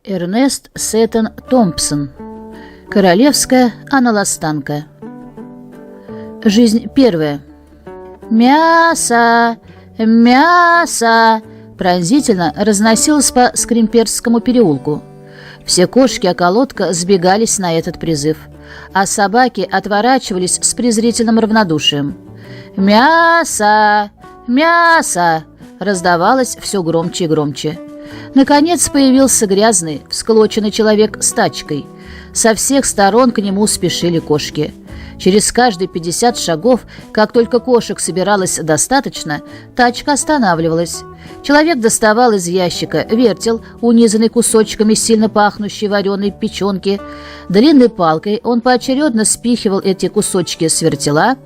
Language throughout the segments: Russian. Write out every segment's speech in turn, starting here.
Эрнест Сеттон Томпсон. Королевская аналастанка. Жизнь первая. «Мясо! Мясо!» пронзительно разносилось по Скримперскому переулку. Все кошки-околотка сбегались на этот призыв, а собаки отворачивались с презрительным равнодушием. «Мясо! Мясо!» раздавалось все громче и громче. Наконец появился грязный, всклоченный человек с тачкой. Со всех сторон к нему спешили кошки. Через каждые 50 шагов, как только кошек собиралось достаточно, тачка останавливалась. Человек доставал из ящика вертел, унизанный кусочками сильно пахнущей вареной печенки. Длинной палкой он поочередно спихивал эти кусочки с вертела.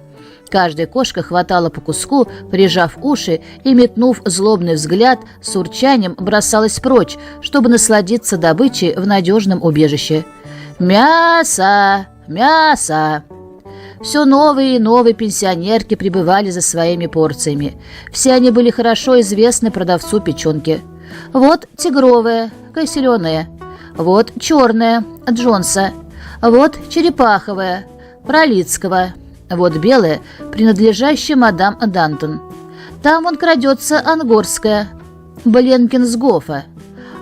Каждая кошка хватала по куску, прижав уши и, метнув злобный взгляд, с урчанием бросалась прочь, чтобы насладиться добычей в надежном убежище. «Мясо! Мясо!» Все новые и новые пенсионерки прибывали за своими порциями. Все они были хорошо известны продавцу печенки. Вот тигровая, Кайселеная. Вот черная, Джонса. Вот черепаховая, Пролицкого. Вот белая, принадлежащая мадам Дантон. Там он крадется ангорская, Бленкинсгофа.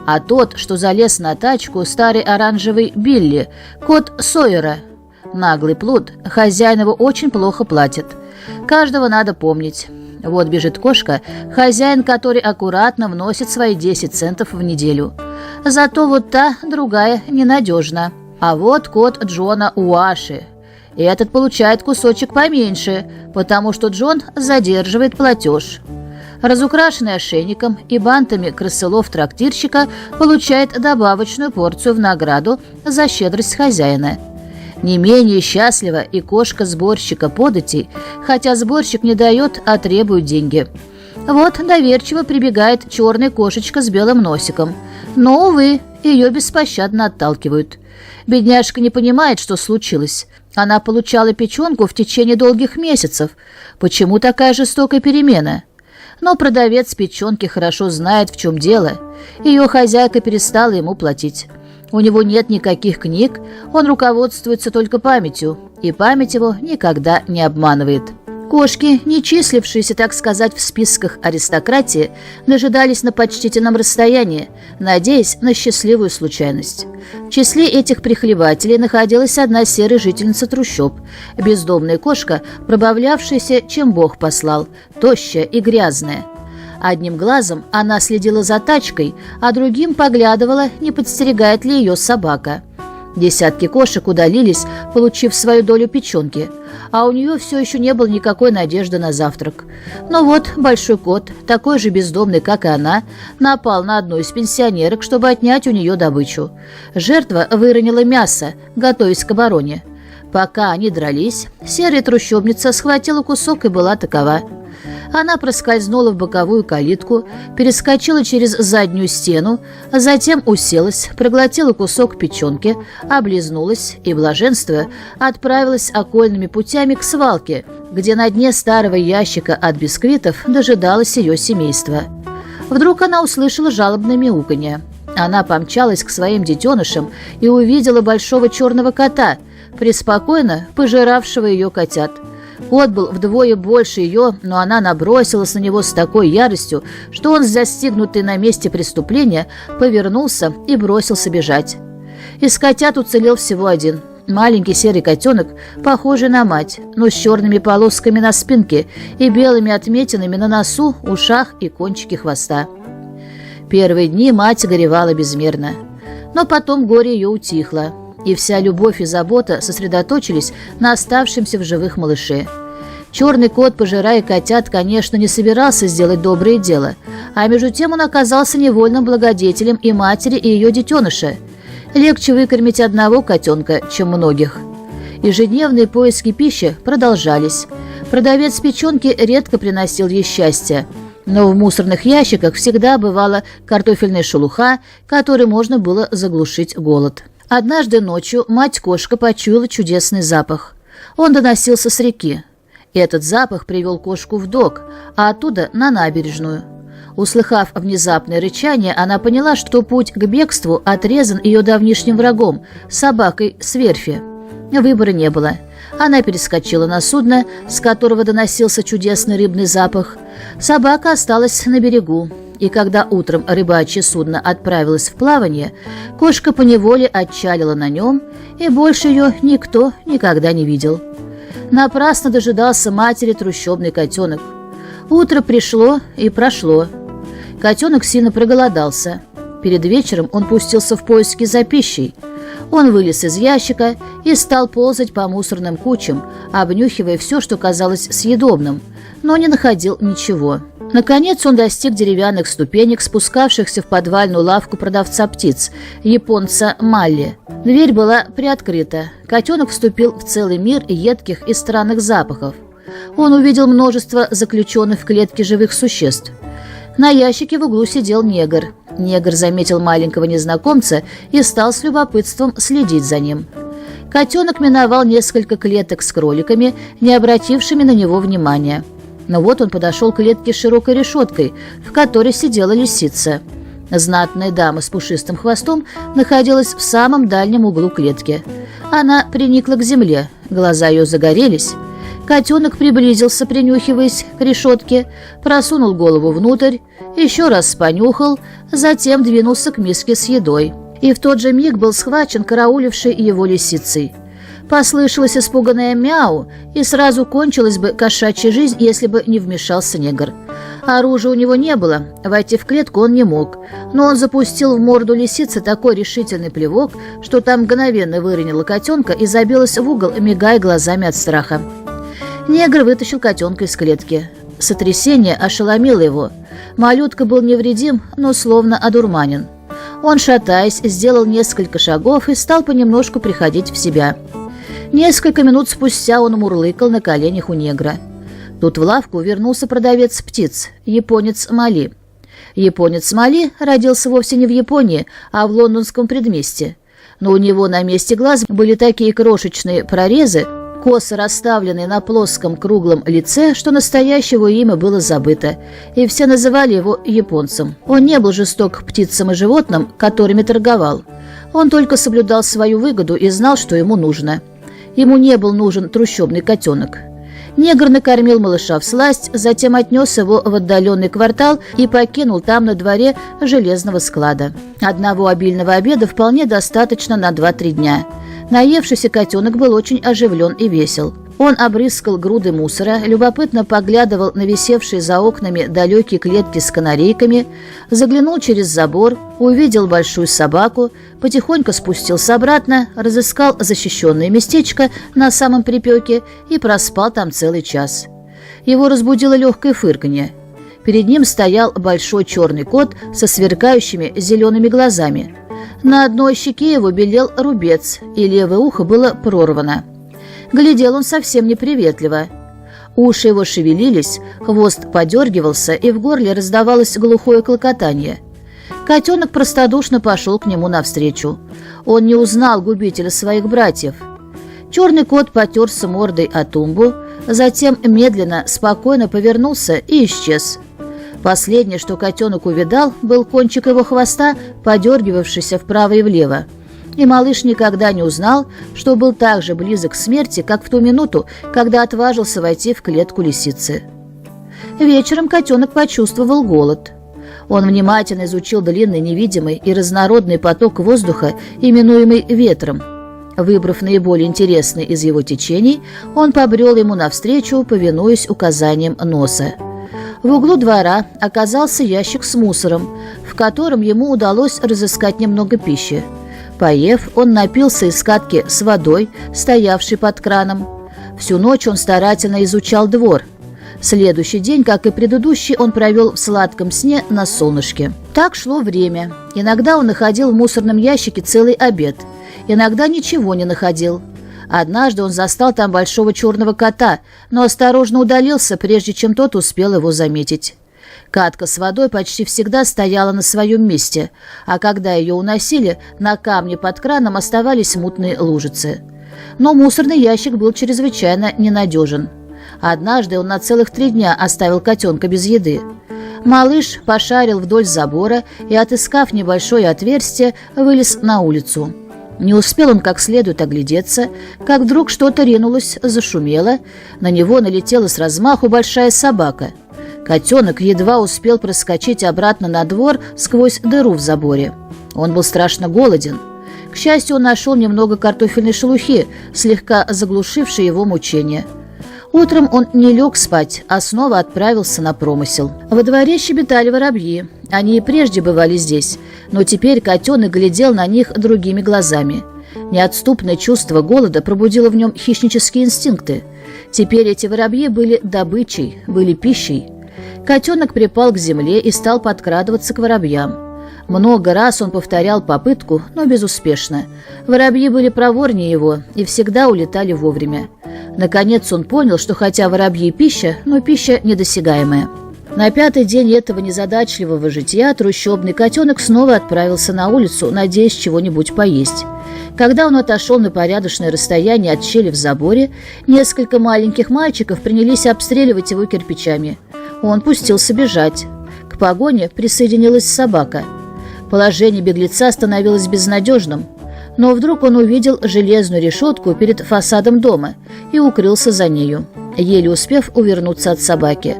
А тот, что залез на тачку, старый оранжевый Билли, кот Сойера. Наглый плут, хозяин его очень плохо платит. Каждого надо помнить. Вот бежит кошка, хозяин который аккуратно вносит свои 10 центов в неделю. Зато вот та, другая, ненадежна. А вот кот Джона Уаши. И этот получает кусочек поменьше, потому что Джон задерживает платеж. Разукрашенный ошейником и бантами крысылов трактирщика получает добавочную порцию в награду за щедрость хозяина. Не менее счастлива и кошка сборщика податей, хотя сборщик не дает, а требует деньги. Вот доверчиво прибегает черная кошечка с белым носиком, но, увы, ее беспощадно отталкивают. Бедняжка не понимает, что случилось. Она получала печенку в течение долгих месяцев. Почему такая жестокая перемена? Но продавец печенки хорошо знает, в чем дело. Ее хозяйка перестала ему платить. У него нет никаких книг, он руководствуется только памятью, и память его никогда не обманывает. Кошки, не числившиеся, так сказать, в списках аристократии, дожидались на почтительном расстоянии, надеясь на счастливую случайность. В числе этих прихлебателей находилась одна серая жительница трущоб, бездомная кошка, пробавлявшаяся, чем Бог послал, тощая и грязная. Одним глазом она следила за тачкой, а другим поглядывала, не подстерегает ли ее собака. Десятки кошек удалились, получив свою долю печенки, а у нее все еще не было никакой надежды на завтрак. Но вот большой кот, такой же бездомный, как и она, напал на одну из пенсионерок, чтобы отнять у нее добычу. Жертва выронила мясо, готовясь к обороне. Пока они дрались, серая трущобница схватила кусок и была такова. Она проскользнула в боковую калитку, перескочила через заднюю стену, затем уселась, проглотила кусок печенки, облизнулась и, блаженствуя, отправилась окольными путями к свалке, где на дне старого ящика от бисквитов дожидалось ее семейство. Вдруг она услышала жалобное мяуканье. Она помчалась к своим детенышам и увидела большого черного кота, преспокойно пожиравшего ее котят. Кот был вдвое больше ее, но она набросилась на него с такой яростью, что он, застигнутый на месте преступления, повернулся и бросился бежать. Из котят уцелел всего один. Маленький серый котенок, похожий на мать, но с черными полосками на спинке и белыми отметинами на носу, ушах и кончике хвоста. Первые дни мать горевала безмерно, но потом горе ее утихло, и вся любовь и забота сосредоточились на оставшемся в живых малыше. Черный кот, пожирая котят, конечно, не собирался сделать доброе дело, а между тем он оказался невольным благодетелем и матери, и ее детеныша. Легче выкормить одного котенка, чем многих. Ежедневные поиски пищи продолжались. Продавец печенки редко приносил ей счастье, но в мусорных ящиках всегда бывала картофельная шелуха, которой можно было заглушить голод. Однажды ночью мать-кошка почуяла чудесный запах. Он доносился с реки. Этот запах привел кошку в док, а оттуда на набережную. Услыхав внезапное рычание, она поняла, что путь к бегству отрезан ее давнишним врагом, собакой с верфи. Выбора не было. Она перескочила на судно, с которого доносился чудесный рыбный запах. Собака осталась на берегу, и когда утром рыбачье судно отправилось в плавание, кошка поневоле отчалила на нем, и больше ее никто никогда не видел. Напрасно дожидался матери трущобный котенок. Утро пришло и прошло. Котенок сильно проголодался. Перед вечером он пустился в поиски за пищей. Он вылез из ящика и стал ползать по мусорным кучам, обнюхивая все, что казалось съедобным, но не находил ничего. Наконец он достиг деревянных ступенек, спускавшихся в подвальную лавку продавца птиц, японца Малли. Дверь была приоткрыта. Котенок вступил в целый мир едких и странных запахов. Он увидел множество заключенных в клетке живых существ. На ящике в углу сидел негр. Негр заметил маленького незнакомца и стал с любопытством следить за ним. Котенок миновал несколько клеток с кроликами, не обратившими на него внимания. Но вот он подошел к клетке с широкой решеткой, в которой сидела лисица. Знатная дама с пушистым хвостом находилась в самом дальнем углу клетки. Она приникла к земле, глаза ее загорелись. Котенок приблизился, принюхиваясь к решетке, просунул голову внутрь, еще раз понюхал, затем двинулся к миске с едой. И в тот же миг был схвачен караулившей его лисицей. Послышалось испуганное мяу, и сразу кончилась бы кошачья жизнь, если бы не вмешался негр. Оружия у него не было, войти в клетку он не мог, но он запустил в морду лисицы такой решительный плевок, что та мгновенно выронила котенка и забилась в угол, мигая глазами от страха. Негр вытащил котенка из клетки. Сотрясение ошеломило его. Малютка был невредим, но словно одурманен. Он, шатаясь, сделал несколько шагов и стал понемножку приходить в себя. Несколько минут спустя он мурлыкал на коленях у негра. Тут в лавку вернулся продавец птиц, японец Мали. Японец Мали родился вовсе не в Японии, а в лондонском предместье. Но у него на месте глаз были такие крошечные прорезы, косо расставленные на плоском круглом лице, что настоящее его имя было забыто, и все называли его японцем. Он не был жесток к птицам и животным, которыми торговал. Он только соблюдал свою выгоду и знал, что ему нужно. Ему не был нужен трущобный котенок. Негр накормил малыша всласть, затем отнес его в отдаленный квартал и покинул там на дворе железного склада. Одного обильного обеда вполне достаточно на 2-3 дня. Наевшийся котенок был очень оживлен и весел. Он обрыскал груды мусора, любопытно поглядывал на висевшие за окнами далекие клетки с канарейками, заглянул через забор, увидел большую собаку, потихоньку спустился обратно, разыскал защищенное местечко на самом припеке и проспал там целый час. Его разбудило легкое фырканье. Перед ним стоял большой черный кот со сверкающими зелеными глазами. На одной щеке его белел рубец, и левое ухо было прорвано. Глядел он совсем неприветливо. Уши его шевелились, хвост подергивался, и в горле раздавалось глухое клокотание. Котенок простодушно пошел к нему навстречу. Он не узнал губителя своих братьев. Черный кот потерся мордой о тумбу, затем медленно, спокойно повернулся и исчез. Последнее, что котенок увидал, был кончик его хвоста, подергивавшийся вправо и влево. И малыш никогда не узнал, что был так же близок к смерти, как в ту минуту, когда отважился войти в клетку лисицы. Вечером котенок почувствовал голод. Он внимательно изучил длинный, невидимый и разнородный поток воздуха, именуемый ветром. Выбрав наиболее интересный из его течений, он побрел ему навстречу, повинуясь указаниям носа. В углу двора оказался ящик с мусором, в котором ему удалось разыскать немного пищи. Поев, он напился из катки с водой, стоявшей под краном. Всю ночь он старательно изучал двор. Следующий день, как и предыдущий, он провел в сладком сне на солнышке. Так шло время. Иногда он находил в мусорном ящике целый обед, иногда ничего не находил. Однажды он застал там большого черного кота, но осторожно удалился, прежде чем тот успел его заметить. Катка с водой почти всегда стояла на своем месте, а когда ее уносили, на камне под краном оставались мутные лужицы. Но мусорный ящик был чрезвычайно ненадежен. Однажды он на целых 3 дня оставил котенка без еды. Малыш пошарил вдоль забора и, отыскав небольшое отверстие, вылез на улицу. Не успел он как следует оглядеться, как вдруг что-то ринулось, зашумело. На него налетела с размаху большая собака. Котенок едва успел проскочить обратно на двор сквозь дыру в заборе. Он был страшно голоден. К счастью, он нашел немного картофельной шелухи, слегка заглушившей его мучения. Утром он не лег спать, а снова отправился на промысел. Во дворе щебетали воробьи. Они и прежде бывали здесь, но теперь котенок глядел на них другими глазами. Неотступное чувство голода пробудило в нем хищнические инстинкты. Теперь эти воробьи были добычей, были пищей. Котенок припал к земле и стал подкрадываться к воробьям. Много раз он повторял попытку, но безуспешно. Воробьи были проворнее его и всегда улетали вовремя. Наконец он понял, что хотя воробьи пища, но пища недосягаемая. На 5-й день этого незадачливого житья трущобный котенок снова отправился на улицу, надеясь чего-нибудь поесть. Когда он отошел на порядочное расстояние от щели в заборе, несколько маленьких мальчиков принялись обстреливать его кирпичами. Он пустился бежать. К погоне присоединилась собака. Положение беглеца становилось безнадежным, но вдруг он увидел железную решетку перед фасадом дома и укрылся за нею, еле успев увернуться от собаки.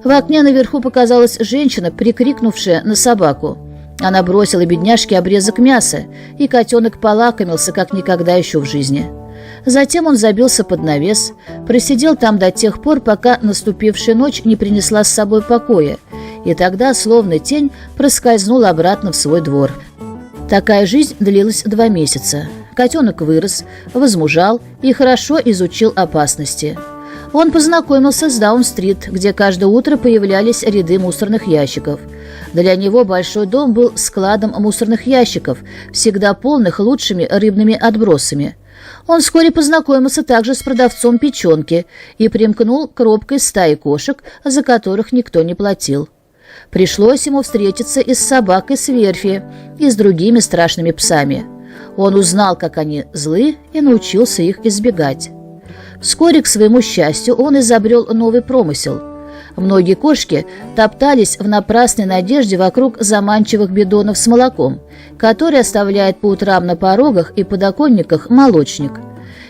В окне наверху показалась женщина, прикрикнувшая на собаку. Она бросила бедняжке обрезок мяса, и котенок полакомился, как никогда еще в жизни. Затем он забился под навес, просидел там до тех пор, пока наступившая ночь не принесла с собой покоя, и тогда, словно тень, проскользнул обратно в свой двор. Такая жизнь длилась 2 месяца. Котенок вырос, возмужал и хорошо изучил опасности. Он познакомился с Даун-стрит, где каждое утро появлялись ряды мусорных ящиков. Для него большой дом был складом мусорных ящиков, всегда полных лучшими рыбными отбросами. Он вскоре познакомился также с продавцом печенки и примкнул к робкой стае кошек, за которых никто не платил. Пришлось ему встретиться и с собакой с верфи, и с другими страшными псами. Он узнал, как они злы, и научился их избегать. Вскоре, к своему счастью, он изобрел новый промысел. Многие кошки топтались в напрасной надежде вокруг заманчивых бидонов с молоком, которые оставляет по утрам на порогах и подоконниках молочник.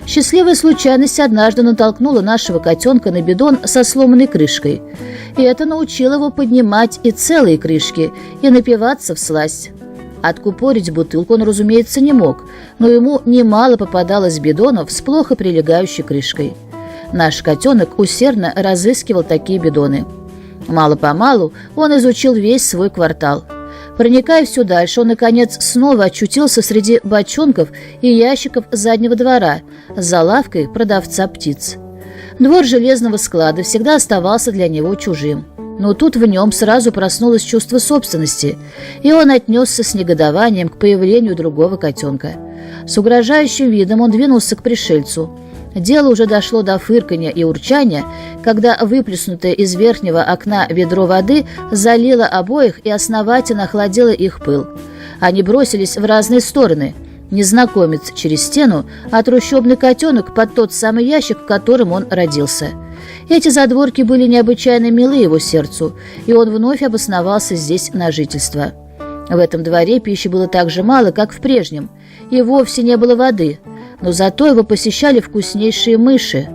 Счастливая случайность однажды натолкнула нашего котенка на бидон со сломанной крышкой, и это научило его поднимать и целые крышки, и напиваться всласть. Откупорить бутылку он, разумеется, не мог, но ему немало попадалось бидонов с плохо прилегающей крышкой. Наш котенок усердно разыскивал такие бидоны. Мало-помалу он изучил весь свой квартал. Проникая все дальше, он, наконец, снова очутился среди бочонков и ящиков заднего двора за лавкой продавца птиц. Двор железного склада всегда оставался для него чужим. Но тут в нем сразу проснулось чувство собственности, и он отнесся с негодованием к появлению другого котенка. С угрожающим видом он двинулся к пришельцу. Дело уже дошло до фырканья и урчания, когда выплеснутое из верхнего окна ведро воды залило обоих и основательно охладило их пыл. Они бросились в разные стороны. Незнакомец через стену, а трущобный котенок под тот самый ящик, в котором он родился. Эти задворки были необычайно милы его сердцу, и он вновь обосновался здесь на жительство. В этом дворе пищи было так же мало, как в прежнем, и вовсе не было воды, но зато его посещали вкуснейшие мыши.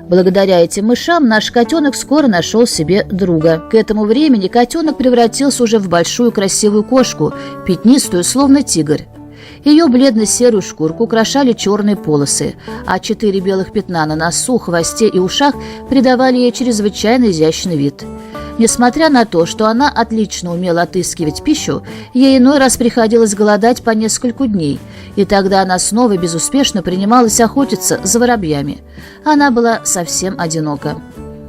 Благодаря этим мышам наш котенок скоро нашел себе друга. К этому времени котенок превратился уже в большую красивую кошку, пятнистую, словно тигр. Ее бледно-серую шкурку украшали черные полосы, а 4 белых пятна на носу, хвосте и ушах придавали ей чрезвычайно изящный вид. Несмотря на то, что она отлично умела отыскивать пищу, ей иной раз приходилось голодать по несколько дней, и тогда она снова безуспешно принималась охотиться за воробьями. Она была совсем одинока.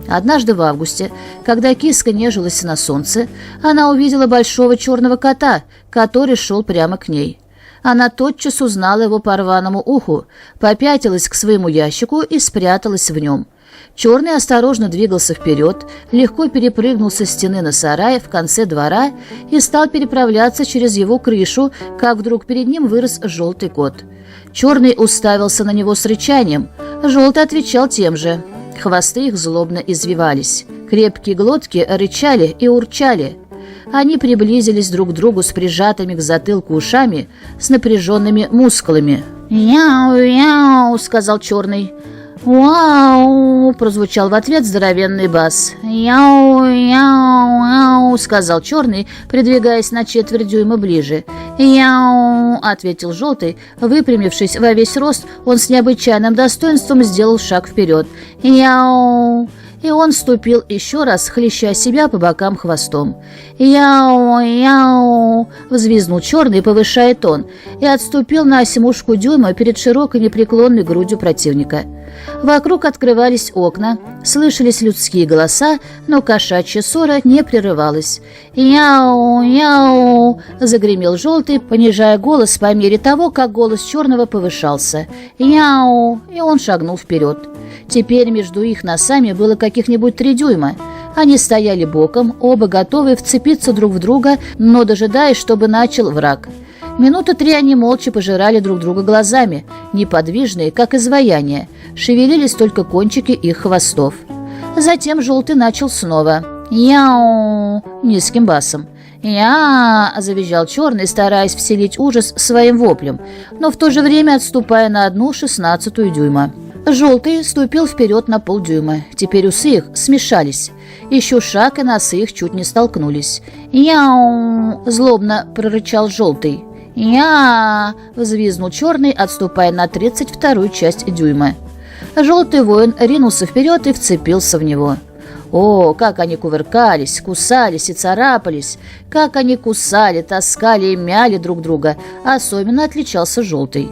Однажды в августе, когда киска нежилась на солнце, она увидела большого черного кота, который шел прямо к ней. Она тотчас узнала его по рваному уху, попятилась к своему ящику и спряталась в нем. Черный осторожно двигался вперед, легко перепрыгнул со стены на сарай в конце двора и стал переправляться через его крышу, как вдруг перед ним вырос желтый кот. Черный уставился на него с рычанием, желтый отвечал тем же. Хвосты их злобно извивались. Крепкие глотки рычали и урчали. Они приблизились друг к другу с прижатыми к затылку ушами, с напряженными мускулами. «Яу-яу», — сказал черный. «Вау!» — прозвучал в ответ здоровенный бас. «Яу-яу-яу!» — сказал черный, придвигаясь на четверть дюйма ближе. «Яу!» — ответил желтый. Выпрямившись во весь рост, он с необычайным достоинством сделал шаг вперед. «Яу!» И он ступил еще раз, хлеща себя по бокам хвостом. «Яу-яу!» — взвизнул черный, повышая тон, и отступил на осьмушку дюйма перед широкой непреклонной грудью противника. Вокруг открывались окна, слышались людские голоса, но кошачья ссора не прерывалась. «Яу-яу!» — загремел желтый, понижая голос по мере того, как голос черного повышался. «Яу!» — и он шагнул вперед. Теперь между их носами было каких-нибудь 3 дюйма. Они стояли боком, оба готовые вцепиться друг в друга, но дожидаясь, чтобы начал враг. Минуты 3 они молча пожирали друг друга глазами, неподвижные, как изваяния. Шевелились только кончики их хвостов. Затем желтый начал снова. «Яу!» низким басом. «Я!» — завизжал черный, стараясь вселить ужас своим воплем, но в то же время отступая на 1/16 дюйма. Желтый ступил вперед на полдюйма. Теперь усы их смешались. Еще шаг, и носы их чуть не столкнулись. «Яу!» — злобно прорычал желтый. «Я!» — взвизнул черный, отступая на 32-ю часть дюйма. Желтый воин ринулся вперед и вцепился в него. О, как они кувыркались, кусались и царапались, как они кусали, таскали и мяли друг друга. Особенно отличался желтый.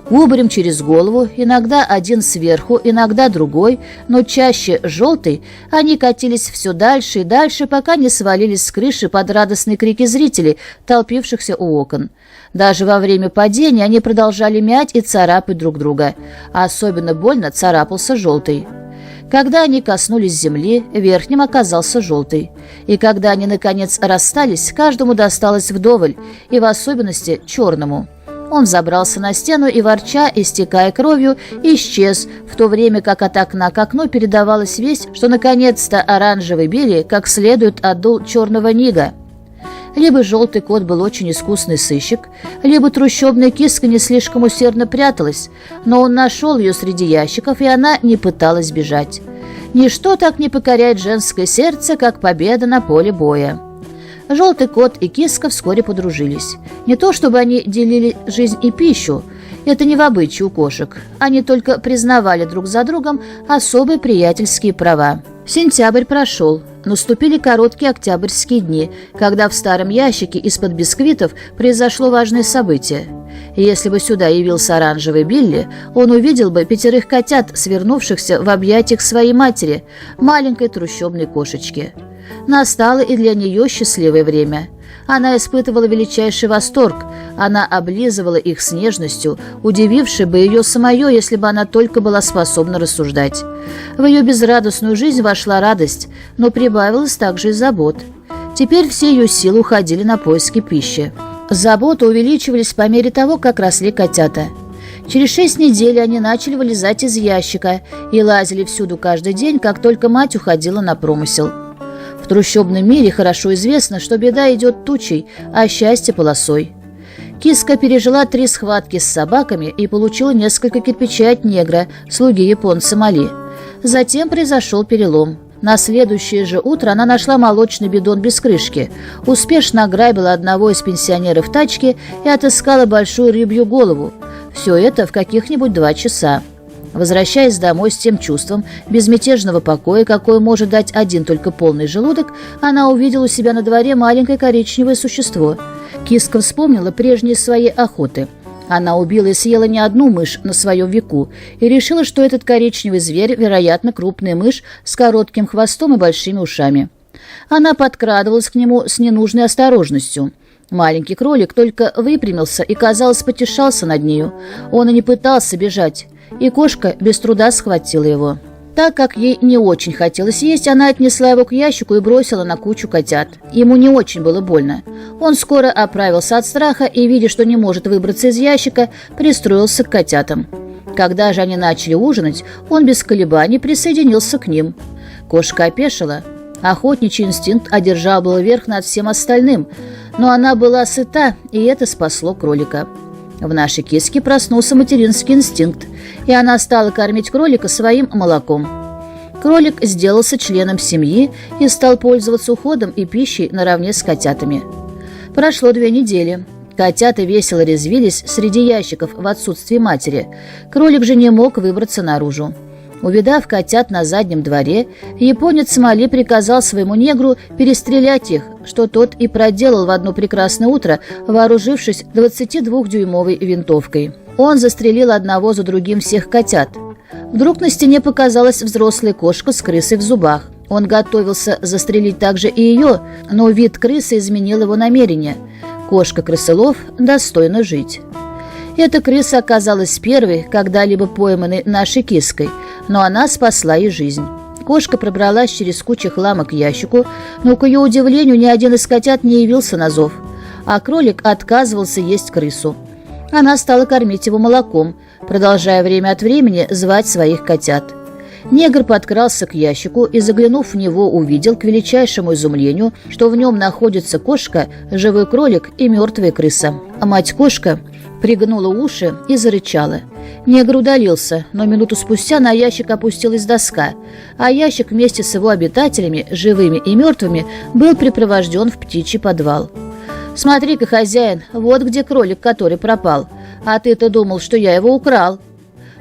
Кубарем через голову, иногда один сверху, иногда другой, но чаще желтый, они катились все дальше и дальше, пока не свалились с крыши под радостные крики зрителей, толпившихся у окон. Даже во время падения они продолжали мять и царапать друг друга. А особенно больно царапался желтый. Когда они коснулись земли, верхним оказался желтый. И когда они, наконец, расстались, каждому досталось вдоволь, и в особенности черному. Он забрался на стену и, ворча, истекая кровью, исчез, в то время как от окна к окну передавалась весть, что, наконец-то, оранжевый Билли как следует отдул черного Нига. Либо желтый кот был очень искусный сыщик, либо трущобная киска не слишком усердно пряталась, но он нашел ее среди ящиков, и она не пыталась бежать. Ничто так не покоряет женское сердце, как победа на поле боя. Желтый кот и киска вскоре подружились. Не то чтобы они делили жизнь и пищу, это не в обычае у кошек. Они только признавали друг за другом особые приятельские права. Сентябрь прошел. Наступили короткие октябрьские дни, когда в старом ящике из-под бисквитов произошло важное событие. Если бы сюда явился оранжевый Билли, он увидел бы 5 котят, свернувшихся в объятиях своей матери, маленькой трущобной кошечки. Настало и для нее счастливое время. Она испытывала величайший восторг. Она облизывала их с нежностью, удивившей бы ее самое, если бы она только была способна рассуждать. В ее безрадостную жизнь вошла радость, но прибавилось также и забот. Теперь все ее силы уходили на поиски пищи. Заботы увеличивались по мере того, как росли котята. Через 6 недель они начали вылезать из ящика и лазили всюду каждый день, как только мать уходила на промысел. В трущобном мире хорошо известно, что беда идет тучей, а счастье полосой. Киска пережила 3 схватки с собаками и получила несколько кирпичей от негра, слуги японца Мали. Затем произошел перелом. На следующее же утро она нашла молочный бидон без крышки, успешно ограбила одного из пенсионеров тачки и отыскала большую рыбью голову. Все это в каких-нибудь 2 часа. Возвращаясь домой с тем чувством безмятежного покоя, какое может дать один только полный желудок, она увидела у себя на дворе маленькое коричневое существо. Киска вспомнила прежние свои охоты. Она убила и съела не одну мышь на своем веку и решила, что этот коричневый зверь, вероятно, крупная мышь с коротким хвостом и большими ушами. Она подкрадывалась к нему с ненужной осторожностью. Маленький кролик только выпрямился и, казалось, потешался над нею. Он и не пытался бежать, и кошка без труда схватила его. Так как ей не очень хотелось есть, она отнесла его к ящику и бросила на кучу котят. Ему не очень было больно. Он скоро оправился от страха и, видя, что не может выбраться из ящика, пристроился к котятам. Когда же они начали ужинать, он без колебаний присоединился к ним. Кошка опешила. Охотничий инстинкт одержал был верх над всем остальным, но она была сыта, и это спасло кролика. В нашей киске проснулся материнский инстинкт, и она стала кормить кролика своим молоком. Кролик сделался членом семьи и стал пользоваться уходом и пищей наравне с котятами. Прошло 2 недели. Котята весело резвились среди ящиков в отсутствие матери. Кролик же не мог выбраться наружу. Увидав котят на заднем дворе, японец Мали приказал своему негру перестрелять их, что тот и проделал в одно прекрасное утро, вооружившись 22-дюймовой винтовкой. Он застрелил одного за другим всех котят. Вдруг на стене показалась взрослая кошка с крысой в зубах. Он готовился застрелить также и ее, но вид крысы изменил его намерение. Кошка-крысолов достойна жить. Эта крыса оказалась первой, когда-либо пойманной нашей киской, но она спасла ей жизнь. Кошка пробралась через кучу хлама к ящику, но, к ее удивлению, ни один из котят не явился на зов, а кролик отказывался есть крысу. Она стала кормить его молоком, продолжая время от времени звать своих котят. Негр подкрался к ящику и, заглянув в него, увидел, к величайшему изумлению, что в нем находится кошка, живой кролик и мертвая крыса. А мать-кошка пригнула уши и зарычала. Негр удалился, но минуту спустя на ящик опустилась доска, а ящик вместе с его обитателями, живыми и мертвыми, был припровожден в птичий подвал. «Смотри-ка, хозяин, вот где кролик, который пропал. А ты-то думал, что я его украл».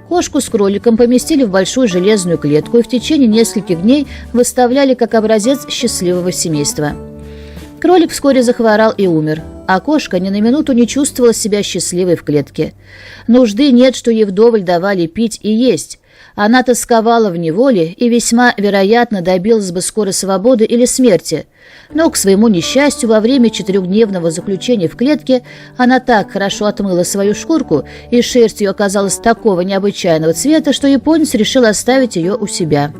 Кошку с кроликом поместили в большую железную клетку и в течение нескольких дней выставляли как образец счастливого семейства. Кролик вскоре захворал и умер, а кошка ни на минуту не чувствовала себя счастливой в клетке. Нужды нет, что ей вдоволь давали пить и есть. Она тосковала в неволе и весьма вероятно добилась бы скорой свободы или смерти. Но, к своему несчастью, во время 4-дневного заключения в клетке она так хорошо отмыла свою шкурку, и шерсть ее оказалась такого необычайного цвета, что японец решил оставить ее у себя.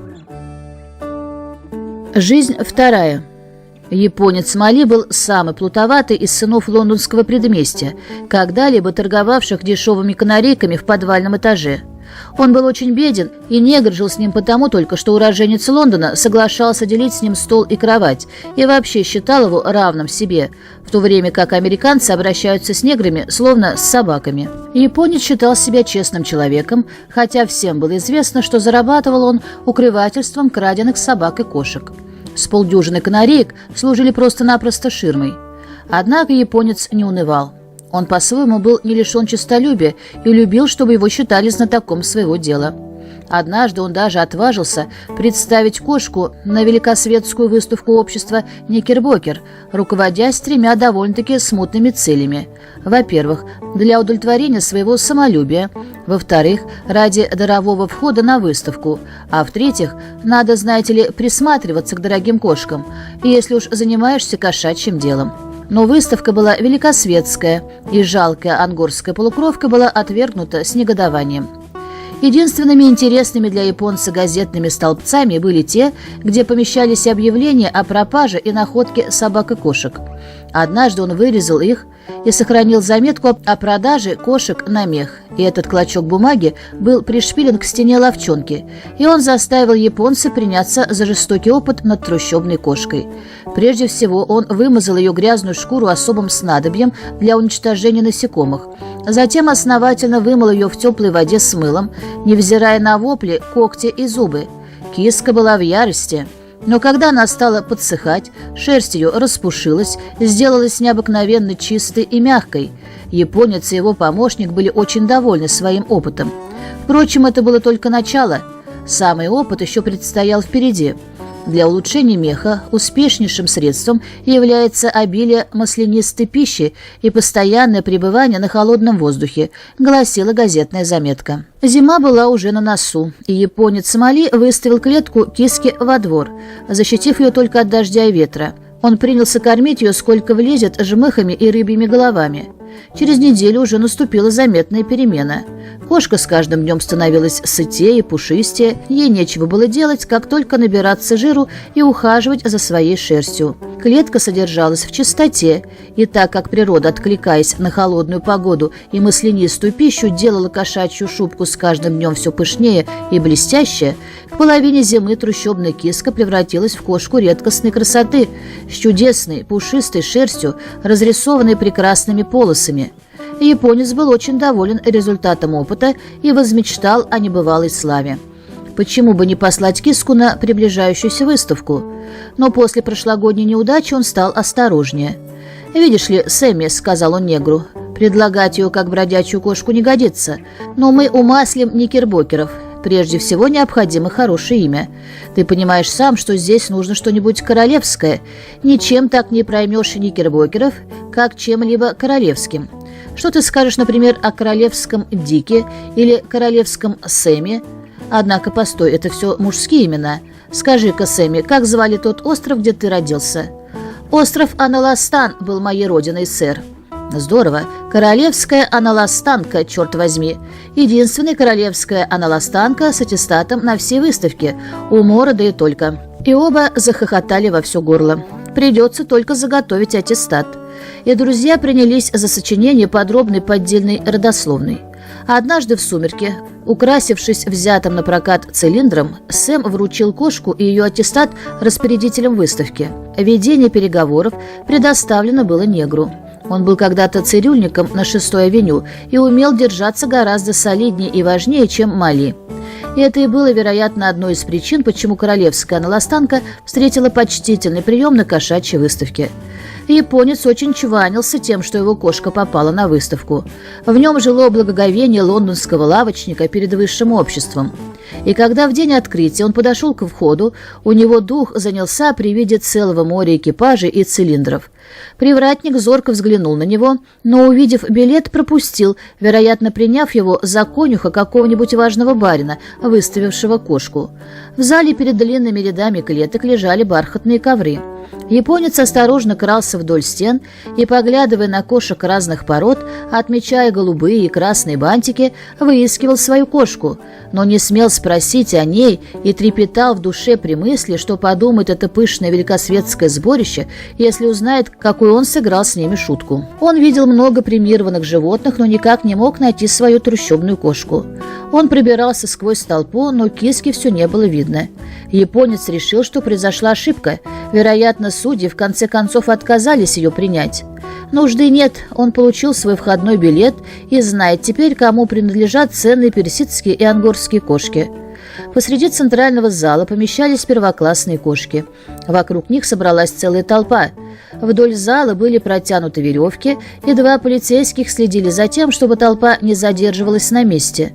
Жизнь вторая. Японец Мали был самый плутоватый из сынов лондонского предместья, когда-либо торговавших дешевыми канарейками в подвальном этаже. Он был очень беден, и негр жил с ним потому только, что уроженец Лондона соглашался делить с ним стол и кровать, и вообще считал его равным себе, в то время как американцы обращаются с неграми словно с собаками. Японец считал себя честным человеком, хотя всем было известно, что зарабатывал он укрывательством краденных собак и кошек. С полдюжины канареек служили просто-напросто ширмой. Однако японец не унывал. Он по-своему был не лишен честолюбия и любил, чтобы его считали знатоком своего дела. Однажды он даже отважился представить кошку на великосветскую выставку общества «Никербокер», руководясь 3 довольно-таки смутными целями. Во-первых, для удовлетворения своего самолюбия. Во-вторых, ради дарового входа на выставку. А в-третьих, надо, знаете ли, присматриваться к дорогим кошкам, если уж занимаешься кошачьим делом. Но выставка была великосветская, и жалкая ангорская полукровка была отвергнута с негодованием. Единственными интересными для японца газетными столбцами были те, где помещались объявления о пропаже и находке собак и кошек. Однажды он вырезал их и сохранил заметку о продаже кошек на мех, и этот клочок бумаги был пришпилен к стене ловчонки, и он заставил японца приняться за жестокий опыт над трущобной кошкой. Прежде всего он вымазал ее грязную шкуру особым снадобьем для уничтожения насекомых, затем основательно вымыл ее в теплой воде с мылом, невзирая на вопли, когти и зубы. Киска была в ярости. Но когда она стала подсыхать, шерсть ее распушилась, сделалась необыкновенно чистой и мягкой. Японец и его помощник были очень довольны своим опытом. Впрочем, это было только начало. Самый опыт еще предстоял впереди. Для улучшения меха успешнейшим средством является обилие маслянистой пищи и постоянное пребывание на холодном воздухе, гласила газетная заметка. Зима была уже на носу, и японец Мали выставил клетку киски во двор, защитив ее только от дождя и ветра. Он принялся кормить ее, сколько влезет, жмыхами и рыбьими головами. Через неделю уже наступила заметная перемена. Кошка с каждым днем становилась сытее и пушистее, ей нечего было делать, как только набираться жиру и ухаживать за своей шерстью. Клетка содержалась в чистоте, и так как природа, откликаясь на холодную погоду и маслянистую пищу, делала кошачью шубку с каждым днем все пышнее и блестяще, к половине зимы трущобная киска превратилась в кошку редкостной красоты, с чудесной пушистой шерстью, разрисованной прекрасными полосами. Японец был очень доволен результатом опыта и возмечтал о небывалой славе. Почему бы не послать киску на приближающуюся выставку? Но после прошлогодней неудачи он стал осторожнее. «Видишь ли, Сэмми, — сказал он негру, — предлагать ее как бродячую кошку не годится, но мы умаслим никербокеров. Прежде всего необходимо хорошее имя. Ты понимаешь сам, что здесь нужно что-нибудь королевское. Ничем так не проймешь никербокеров, как чем-либо королевским. Что ты скажешь, например, о королевском Дике или королевском Сэме? Однако, постой, это все мужские имена. Скажи-ка, Сэмми, как звали тот остров, где ты родился?» «Остров Аналастан был моей родиной, сэр». «Здорово. Королевская аналастанка, черт возьми. Единственная королевская аналастанка с аттестатом на все выставки. У Мора, да и только». И оба захохотали во все горло. «Придется только заготовить аттестат». И друзья принялись за сочинение подробной поддельной родословной. А однажды в сумерки, украсившись взятым на прокат цилиндром, Сэм вручил кошку и ее аттестат распорядителям выставки. Ведение переговоров предоставлено было негру. Он был когда-то цирюльником на 6-й авеню и умел держаться гораздо солиднее и важнее, чем Мали. И это и было, вероятно, одной из причин, почему королевская аналастанка встретила почтительный прием на кошачьей выставке. Японец очень чванился тем, что его кошка попала на выставку. В нем жило благоговение лондонского лавочника перед высшим обществом. И когда в день открытия он подошел к входу, у него дух занялся при виде целого моря экипажей и цилиндров. Привратник зорко взглянул на него, но, увидев билет, пропустил, вероятно, приняв его за конюха какого-нибудь важного барина, выставившего кошку. В зале перед длинными рядами клеток лежали бархатные ковры. Японец осторожно крался вдоль стен и, поглядывая на кошек разных пород, отмечая голубые и красные бантики, выискивал свою кошку, но не смел спросить о ней и трепетал в душе при мысли, что подумает это пышное великосветское сборище, если узнает, какую он сыграл с ними шутку. Он видел много премированных животных, но никак не мог найти свою трущобную кошку. Он пробирался сквозь толпу, но киски все не было видно. Японец решил, что произошла ошибка. Вероятно, судьи в конце концов отказались ее принять. Нужды нет, он получил свой входной билет и знает теперь, кому принадлежат ценные персидские и ангорские кошки. Посреди центрального зала помещались первоклассные кошки. Вокруг них собралась целая толпа. Вдоль зала были протянуты веревки, и 2 полицейских следили за тем, чтобы толпа не задерживалась на месте.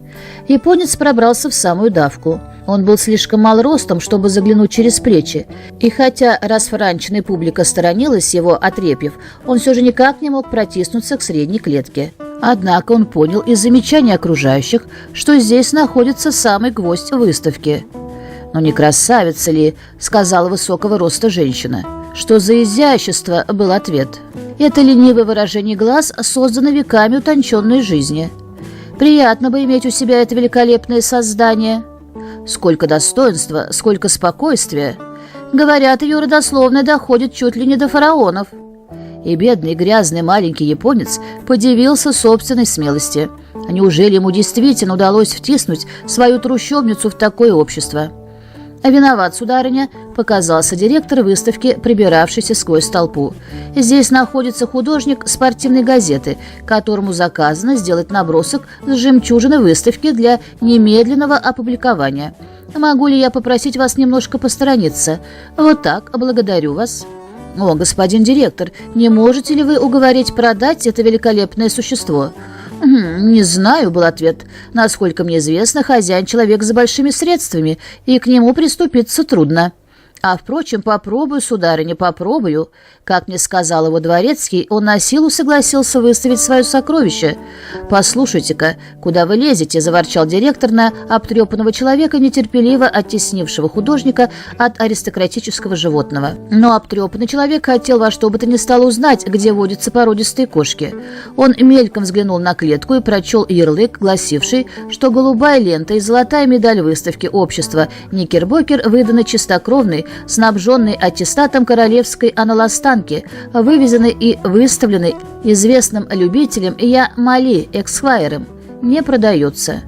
Японец пробрался в самую давку. Он был слишком мал ростом, чтобы заглянуть через плечи, и хотя расфранченная публика сторонилась его, отрепьев, он все же никак не мог протиснуться к средней клетке. Однако он понял из замечаний окружающих, что здесь находится самый гвоздь выставки. «Ну не красавица ли?» — сказала высокого роста женщина. «Что за изящество?» — был ответ. «Это ленивое выражение глаз создано веками утонченной жизни. Приятно бы иметь у себя это великолепное создание. Сколько достоинства, сколько спокойствия. Говорят, ее родословная доходит чуть ли не до фараонов». И бедный грязный маленький японец подивился собственной смелости. Неужели ему действительно удалось втиснуть свою трущобницу в такое общество? «Виноват, сударыня», — показался директор выставки, прибиравшийся сквозь толпу. «Здесь находится художник спортивной газеты, которому заказано сделать набросок с жемчужины выставки для немедленного опубликования. Могу ли я попросить вас немножко посторониться? Вот так, благодарю вас». «О, господин директор, не можете ли вы уговорить продать это великолепное существо?» «Не знаю», — был ответ. «Насколько мне известно, хозяин человек с большими средствами, и к нему приступиться трудно». А, впрочем, попробую, сударыня, попробую. Как мне сказал его дворецкий, он на силу согласился выставить свое сокровище. «Послушайте-ка, куда вы лезете?» – заворчал директор на обтрепанного человека, нетерпеливо оттеснившего художника от аристократического животного. Но обтрепанный человек хотел во что бы то ни стало узнать, где водятся породистые кошки. Он мельком взглянул на клетку и прочел ярлык, гласивший, что голубая лента и золотая медаль выставки общества «Никербокер» выданы чистокровной, снабженный аттестатом королевской аналостанки, вывезенный и выставленный известным любителем Я Мали Эксквайром, не продается.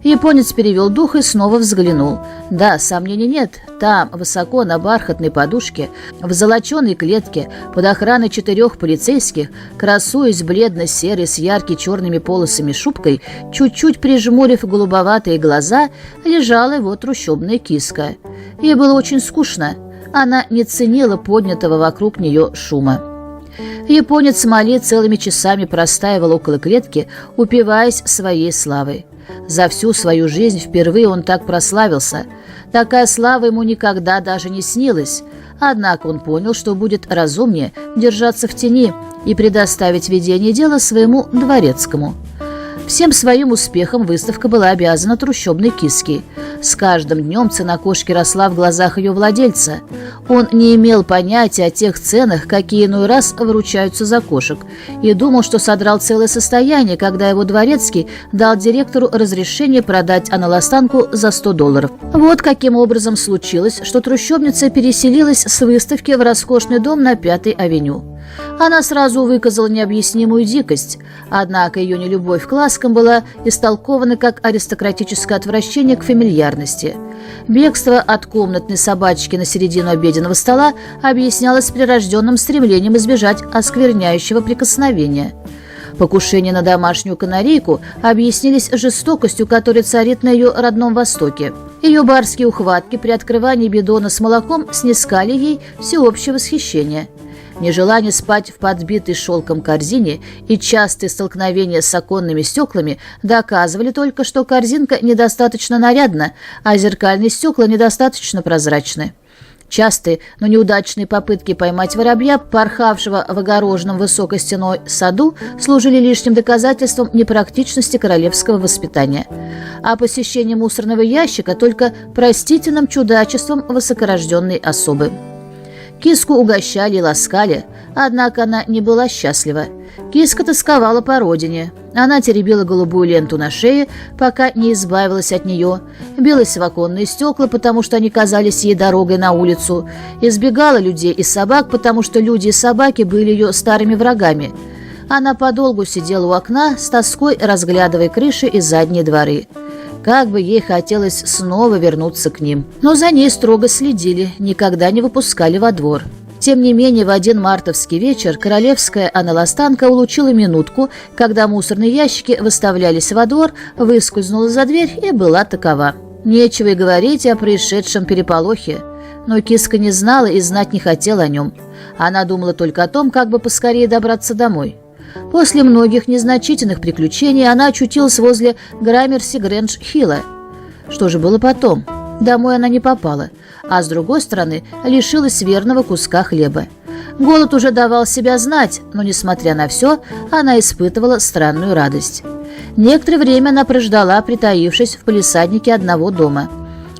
Японец перевел дух и снова взглянул. Да, сомнений нет, там, высоко на бархатной подушке, в золоченой клетке, под охраной 4 полицейских, красуясь бледно-серой с яркими черными полосами шубкой, чуть-чуть прижмурив голубоватые глаза, лежала его трущобная киска. Ей было очень скучно. Она не ценила поднятого вокруг нее шума. Японец Мали целыми часами простаивал около клетки, упиваясь своей славой. За всю свою жизнь впервые он так прославился. Такая слава ему никогда даже не снилась. Однако он понял, что будет разумнее держаться в тени и предоставить ведение дела своему дворецкому. Всем своим успехом выставка была обязана трущобной киске. С каждым днем цена кошки росла в глазах ее владельца. Он не имел понятия о тех ценах, какие иной раз выручаются за кошек, и думал, что содрал целое состояние, когда его дворецкий дал директору разрешение продать аналостанку за $100. Вот каким образом случилось, что трущобница переселилась с выставки в роскошный дом на 5-й авеню. Она сразу выказала необъяснимую дикость, однако ее нелюбовь к ласкам была истолкована как аристократическое отвращение к фамильярности. Бегство от комнатной собачки на середину обеденного стола объяснялось прирожденным стремлением избежать оскверняющего прикосновения. Покушения на домашнюю канарейку объяснились жестокостью, которая царит на ее родном Востоке. Ее барские ухватки при открывании бидона с молоком снискали ей всеобщее восхищение. Нежелание спать в подбитой шелком корзине и частые столкновения с оконными стеклами доказывали только, что корзинка недостаточно нарядна, а зеркальные стекла недостаточно прозрачны. Частые, но неудачные попытки поймать воробья, порхавшего в огороженном высокой стеной саду, служили лишним доказательством непрактичности королевского воспитания, а посещение мусорного ящика только простительным чудачеством высокорожденной особы. Киску угощали и ласкали, однако она не была счастлива. Киска тосковала по родине. Она теребила голубую ленту на шее, пока не избавилась от нее, билась в оконные стекла, потому что они казались ей дорогой на улицу, избегала людей и собак, потому что люди и собаки были ее старыми врагами. Она подолгу сидела у окна, с тоской разглядывая крыши и задние дворы. Как бы ей хотелось снова вернуться к ним. Но за ней строго следили, никогда не выпускали во двор. Тем не менее, в один мартовский вечер королевская аналостанка улучила минутку, когда мусорные ящики выставлялись во двор, выскользнула за дверь и была такова. Нечего и говорить о происшедшем переполохе. Но киска не знала и знать не хотела о нем. Она думала только о том, как бы поскорее добраться домой. После многих незначительных приключений она очутилась возле Граммерси-Грэндж-Хилла. Что же было потом? Домой она не попала, а с другой стороны лишилась верного куска хлеба. Голод уже давал себя знать, но, несмотря на все, она испытывала странную радость. Некоторое время она прождала, притаившись в палисаднике одного дома.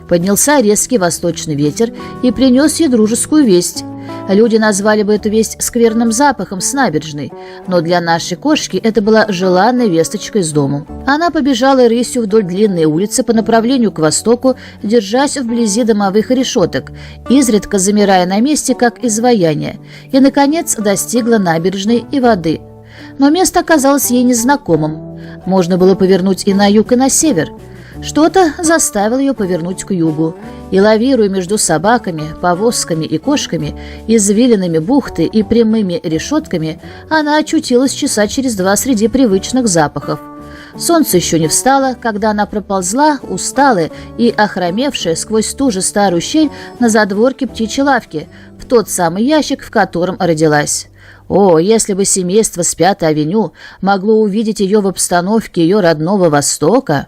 Поднялся резкий восточный ветер и принес ей дружескую весть. Люди назвали бы эту весть скверным запахом с набережной, но для нашей кошки это была желанная весточка из дому. Она побежала рысью вдоль длинной улицы по направлению к востоку, держась вблизи домовых решеток, изредка замирая на месте, как изваяние, и, наконец, достигла набережной и воды. Но место оказалось ей незнакомым. Можно было повернуть и на юг, и на север. Что-то заставило ее повернуть к югу, и, лавируя между собаками, повозками и кошками, извилинами бухты и прямыми решетками, она очутилась часа через 2 среди привычных запахов. Солнце еще не встало, когда она проползла, усталая и охромевшая сквозь ту же старую щель на задворке птичьей лавки, в тот самый ящик, в котором родилась. О, если бы семейство с 5-й авеню могло увидеть ее в обстановке ее родного Востока!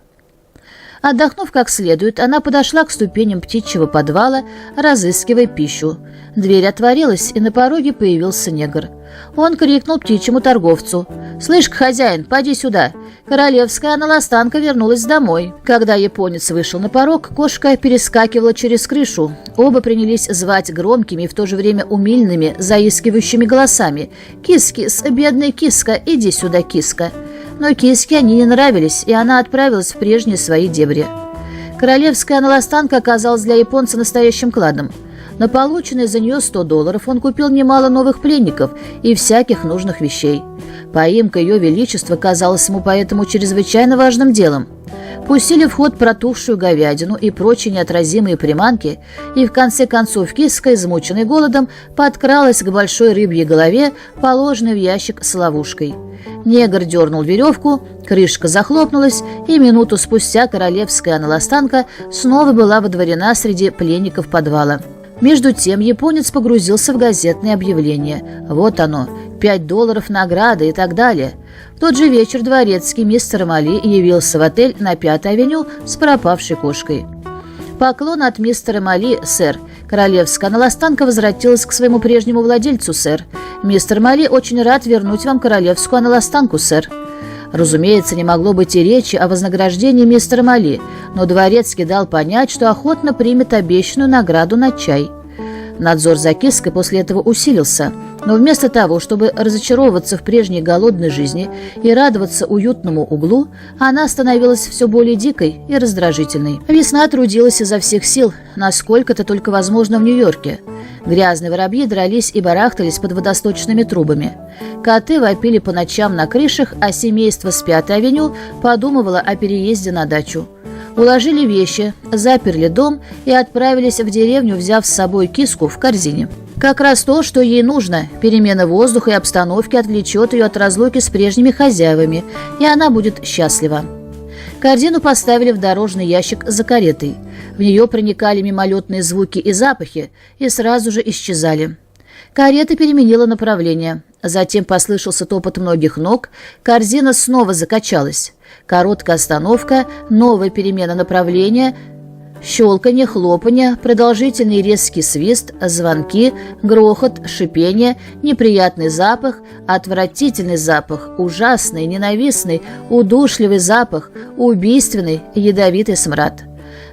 Отдохнув как следует, она подошла к ступеням птичьего подвала, разыскивая пищу. Дверь отворилась, и на пороге появился негр. Он крикнул птичьему торговцу: «Слышь, хозяин, поди сюда! Королевская аналастанка вернулась домой». Когда японец вышел на порог, кошка перескакивала через крышу. Оба принялись звать громкими и в то же время умильными, заискивающими голосами: «Кис-кис, бедная киска, иди сюда, киска». Но киске они не нравились, и она отправилась в прежние свои дебри. Королевская аналастанка оказалась для японца настоящим кладом. На полученные за нее $100 он купил немало новых пленников и всяких нужных вещей. Поимка Ее Величества казалась ему поэтому чрезвычайно важным делом. Пустили в ход протухшую говядину и прочие неотразимые приманки, и в конце концов киска, измученная голодом, подкралась к большой рыбьей голове, положенной в ящик с ловушкой. Негр дернул веревку, крышка захлопнулась, и минуту спустя королевская аналастанка снова была водворена среди пленников подвала. Между тем японец погрузился в газетные объявления. Вот оно, $5 награды и так далее. В тот же вечер дворецкий мистер Мали явился в отель на 5-й авеню с пропавшей кошкой. «Поклон от мистера Мали, сэр. Королевская аналастанка возвратилась к своему прежнему владельцу, сэр. Мистер Мали очень рад вернуть вам королевскую аналастанку, сэр». Разумеется, не могло быть и речи о вознаграждении мистера Мали, но дворецкий дал понять, что охотно примет обещанную награду на чай. Надзор за киской после этого усилился, но вместо того, чтобы разочаровываться в прежней голодной жизни и радоваться уютному углу, она становилась все более дикой и раздражительной. Весна трудилась изо всех сил, насколько это только возможно в Нью-Йорке. Грязные воробьи дрались и барахтались под водосточными трубами. Коты вопили по ночам на крышах, а семейство с 5-й авеню подумывало о переезде на дачу. Уложили вещи, заперли дом и отправились в деревню, взяв с собой киску в корзине. Как раз то, что ей нужно. Перемена воздуха и обстановки отвлечет ее от разлуки с прежними хозяевами, и она будет счастлива. Корзину поставили в дорожный ящик за каретой. В нее проникали мимолетные звуки и запахи, и сразу же исчезали. Карета переменила направление. Затем послышался топот многих ног, корзина снова закачалась. Короткая остановка, новая перемена направления, щелканье, хлопанье, продолжительный резкий свист, звонки, грохот, шипение, неприятный запах, отвратительный запах, ужасный, ненавистный, удушливый запах, убийственный, ядовитый смрад.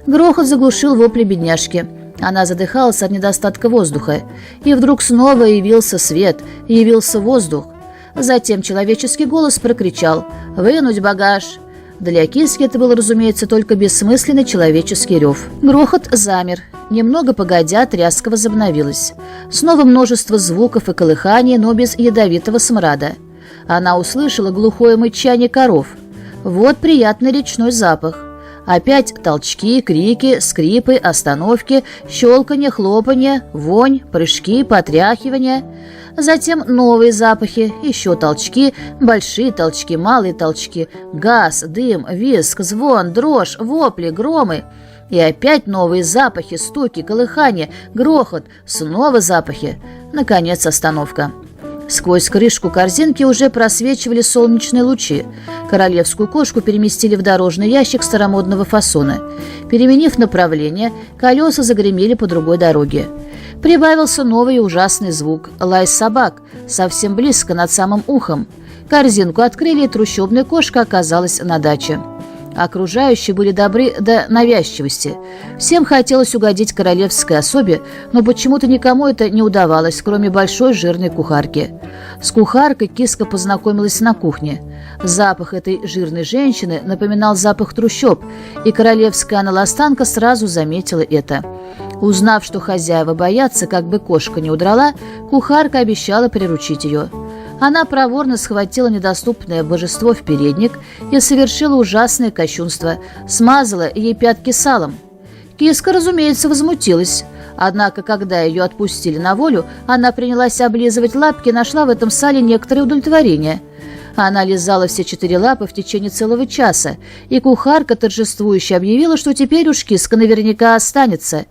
Грохот заглушил вопли бедняжки. Она задыхалась от недостатка воздуха. И вдруг снова явился свет, явился воздух. Затем человеческий голос прокричал: «Вынуть багаж!». Для киски это был, разумеется, только бессмысленный человеческий рев. Грохот замер. Немного погодя, тряска возобновилась. Снова множество звуков и колыханий, но без ядовитого смрада. Она услышала глухое мычание коров. Вот приятный речной запах. Опять толчки, крики, скрипы, остановки, щелканье, хлопанье, вонь, прыжки, потряхивания. Затем новые запахи, еще толчки, большие толчки, малые толчки, газ, дым, визг, звон, дрожь, вопли, громы. И опять новые запахи, стуки, колыхания, грохот, снова запахи. Наконец остановка. Сквозь крышку корзинки уже просвечивали солнечные лучи. Королевскую кошку переместили в дорожный ящик старомодного фасона. Переменив направление, колеса загремели по другой дороге. Прибавился новый ужасный звук — лай собак, совсем близко, над самым ухом. Корзинку открыли, и трущобная кошка оказалась на даче. Окружающие были добры до навязчивости. Всем хотелось угодить королевской особе, но почему-то никому это не удавалось, кроме большой жирной кухарки. С кухаркой киска познакомилась на кухне. Запах этой жирной женщины напоминал запах трущоб, и королевская аналастанка сразу заметила это. Узнав, что хозяева боятся, как бы кошка не удрала, кухарка обещала приручить ее. Она проворно схватила недоступное божество в передник и совершила ужасное кощунство, смазала ей пятки салом. Киска, разумеется, возмутилась. Однако, когда ее отпустили на волю, она принялась облизывать лапки и нашла в этом сале некоторое удовлетворение. Она лизала все 4 лапы в течение целого часа, и кухарка торжествующе объявила, что теперь уж киска наверняка останется.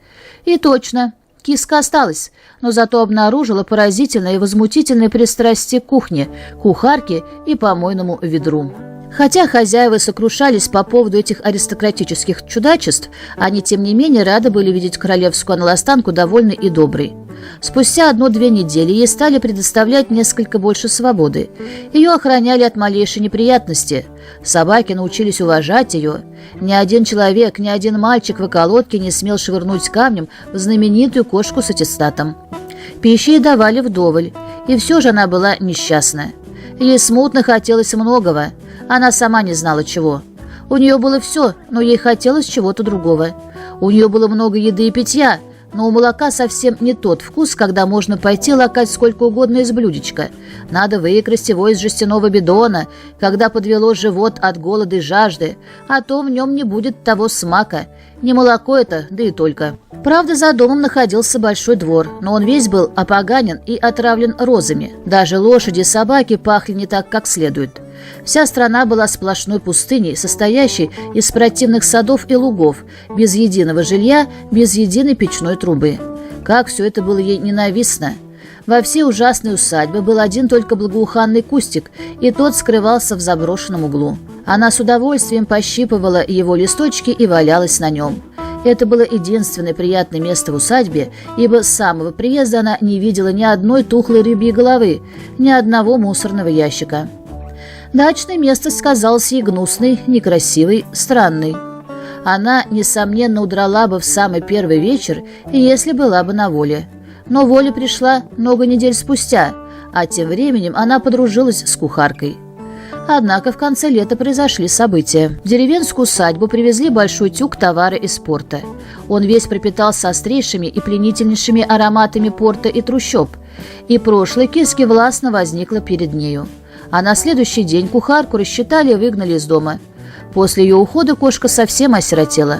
И точно. Киска осталась, но зато обнаружила поразительное и возмутительное пристрастие к кухне, кухарке и помойному ведру. Хотя хозяева сокрушались по поводу этих аристократических чудачеств, они, тем не менее, рады были видеть королевскую аналастанку довольной и доброй. Спустя 1-2 недели ей стали предоставлять несколько больше свободы. Ее охраняли от малейшей неприятности. Собаки научились уважать ее. Ни один человек, ни один мальчик в околотке не смел швырнуть камнем в знаменитую кошку с аттестатом. Пищи ей давали вдоволь, и все же она была несчастна. Ей смутно хотелось многого. Она сама не знала чего. У нее было все, но ей хотелось чего-то другого. У нее было много еды и питья, но у молока совсем не тот вкус, когда можно пойти лакать сколько угодно из блюдечка. Надо выкрасть его из жестяного бидона, когда подвело живот от голода и жажды, а то в нем не будет того смака. Не молоко это, да и только. Правда, за домом находился большой двор, но он весь был опоганен и отравлен розами. Даже лошади и собаки пахли не так, как следует. Вся страна была сплошной пустыней, состоящей из противных садов и лугов, без единого жилья, без единой печной трубы. Как все это было ей ненавистно! Во всей ужасной усадьбе был один только благоуханный кустик, и тот скрывался в заброшенном углу. Она с удовольствием пощипывала его листочки и валялась на нем. Это было единственное приятное место в усадьбе, ибо с самого приезда она не видела ни одной тухлой рыбьей головы, ни одного мусорного ящика. Дачная местность казалась ей гнусной, некрасивой, странной. Она, несомненно, удрала бы в самый первый вечер, если была бы на воле. Но воля пришла много недель спустя, а тем временем она подружилась с кухаркой. Однако в конце лета произошли события. В деревенскую усадьбу привезли большой тюк товара из порта. Он весь пропитался острейшими и пленительнейшими ароматами порта и трущоб, и прошлой киски властно возникла перед нею. А на следующий день кухарку рассчитали и выгнали из дома. После ее ухода кошка совсем осиротела.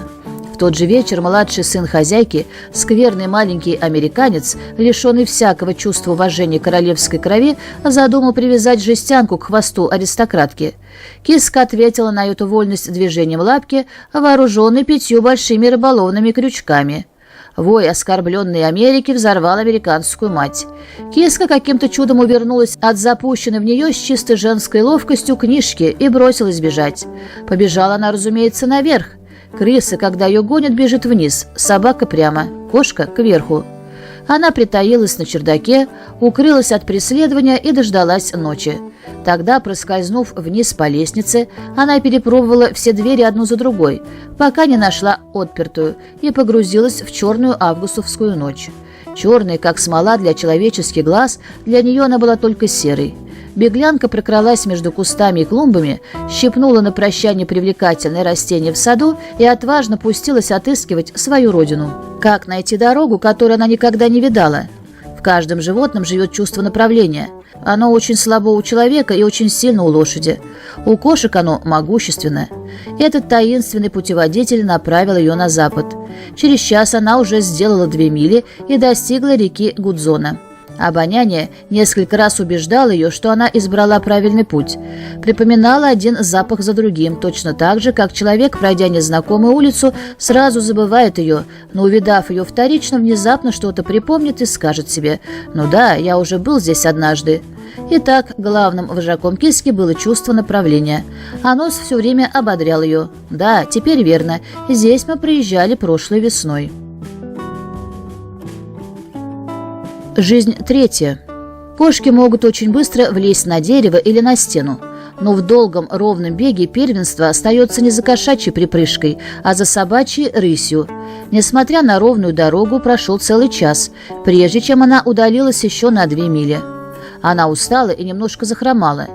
В тот же вечер младший сын хозяйки, скверный маленький американец, лишенный всякого чувства уважения королевской крови, задумал привязать жестянку к хвосту аристократки. Киска ответила на эту вольность движением лапки, вооруженной 5 большими рыболовными крючками. Вой оскорбленной Америки взорвал американскую мать. Киска каким-то чудом увернулась от запущенной в нее с чисто женской ловкостью книжки и бросилась бежать. Побежала она, разумеется, наверх. Крыса, когда ее гонят, бежит вниз, собака прямо, кошка кверху. Она притаилась на чердаке, укрылась от преследования и дождалась ночи. Тогда, проскользнув вниз по лестнице, она перепробовала все двери одну за другой, пока не нашла отпертую, и погрузилась в черную августовскую ночь. Черная, как смола для человеческих глаз, для нее она была только серой. Беглянка прокралась между кустами и клумбами, щипнула на прощание привлекательное растение в саду и отважно пустилась отыскивать свою родину. Как найти дорогу, которую она никогда не видала? В каждом животном живет чувство направления. Оно очень слабо у человека и очень сильно у лошади. У кошек оно могущественно. Этот таинственный путеводитель направил ее на запад. Через час она уже сделала 2 мили и достигла реки Гудзона. Обоняние несколько раз убеждало ее, что она избрала правильный путь. Припоминала один запах за другим, точно так же, как человек, пройдя незнакомую улицу, сразу забывает ее, но, увидав ее вторично, внезапно что-то припомнит и скажет себе: «Ну да, я уже был здесь однажды». Итак, главным вожаком киски было чувство направления. Оно все время ободряло ее. «Да, теперь верно, здесь мы приезжали прошлой весной». Жизнь 3. Кошки могут очень быстро влезть на дерево или на стену, но в долгом ровном беге первенство остается не за кошачьей припрыжкой, а за собачьей рысью. Несмотря на ровную дорогу, прошел целый час, прежде чем она удалилась еще на 2 мили. Она устала и немножко захромала.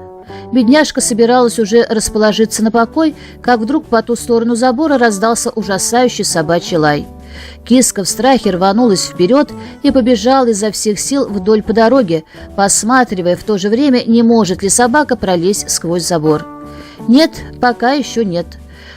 Бедняжка собиралась уже расположиться на покой, как вдруг по ту сторону забора раздался ужасающий собачий лай. Киска в страхе рванулась вперед и побежала изо всех сил вдоль по дороге, посматривая в то же время, не может ли собака пролезть сквозь забор. Нет, пока еще нет.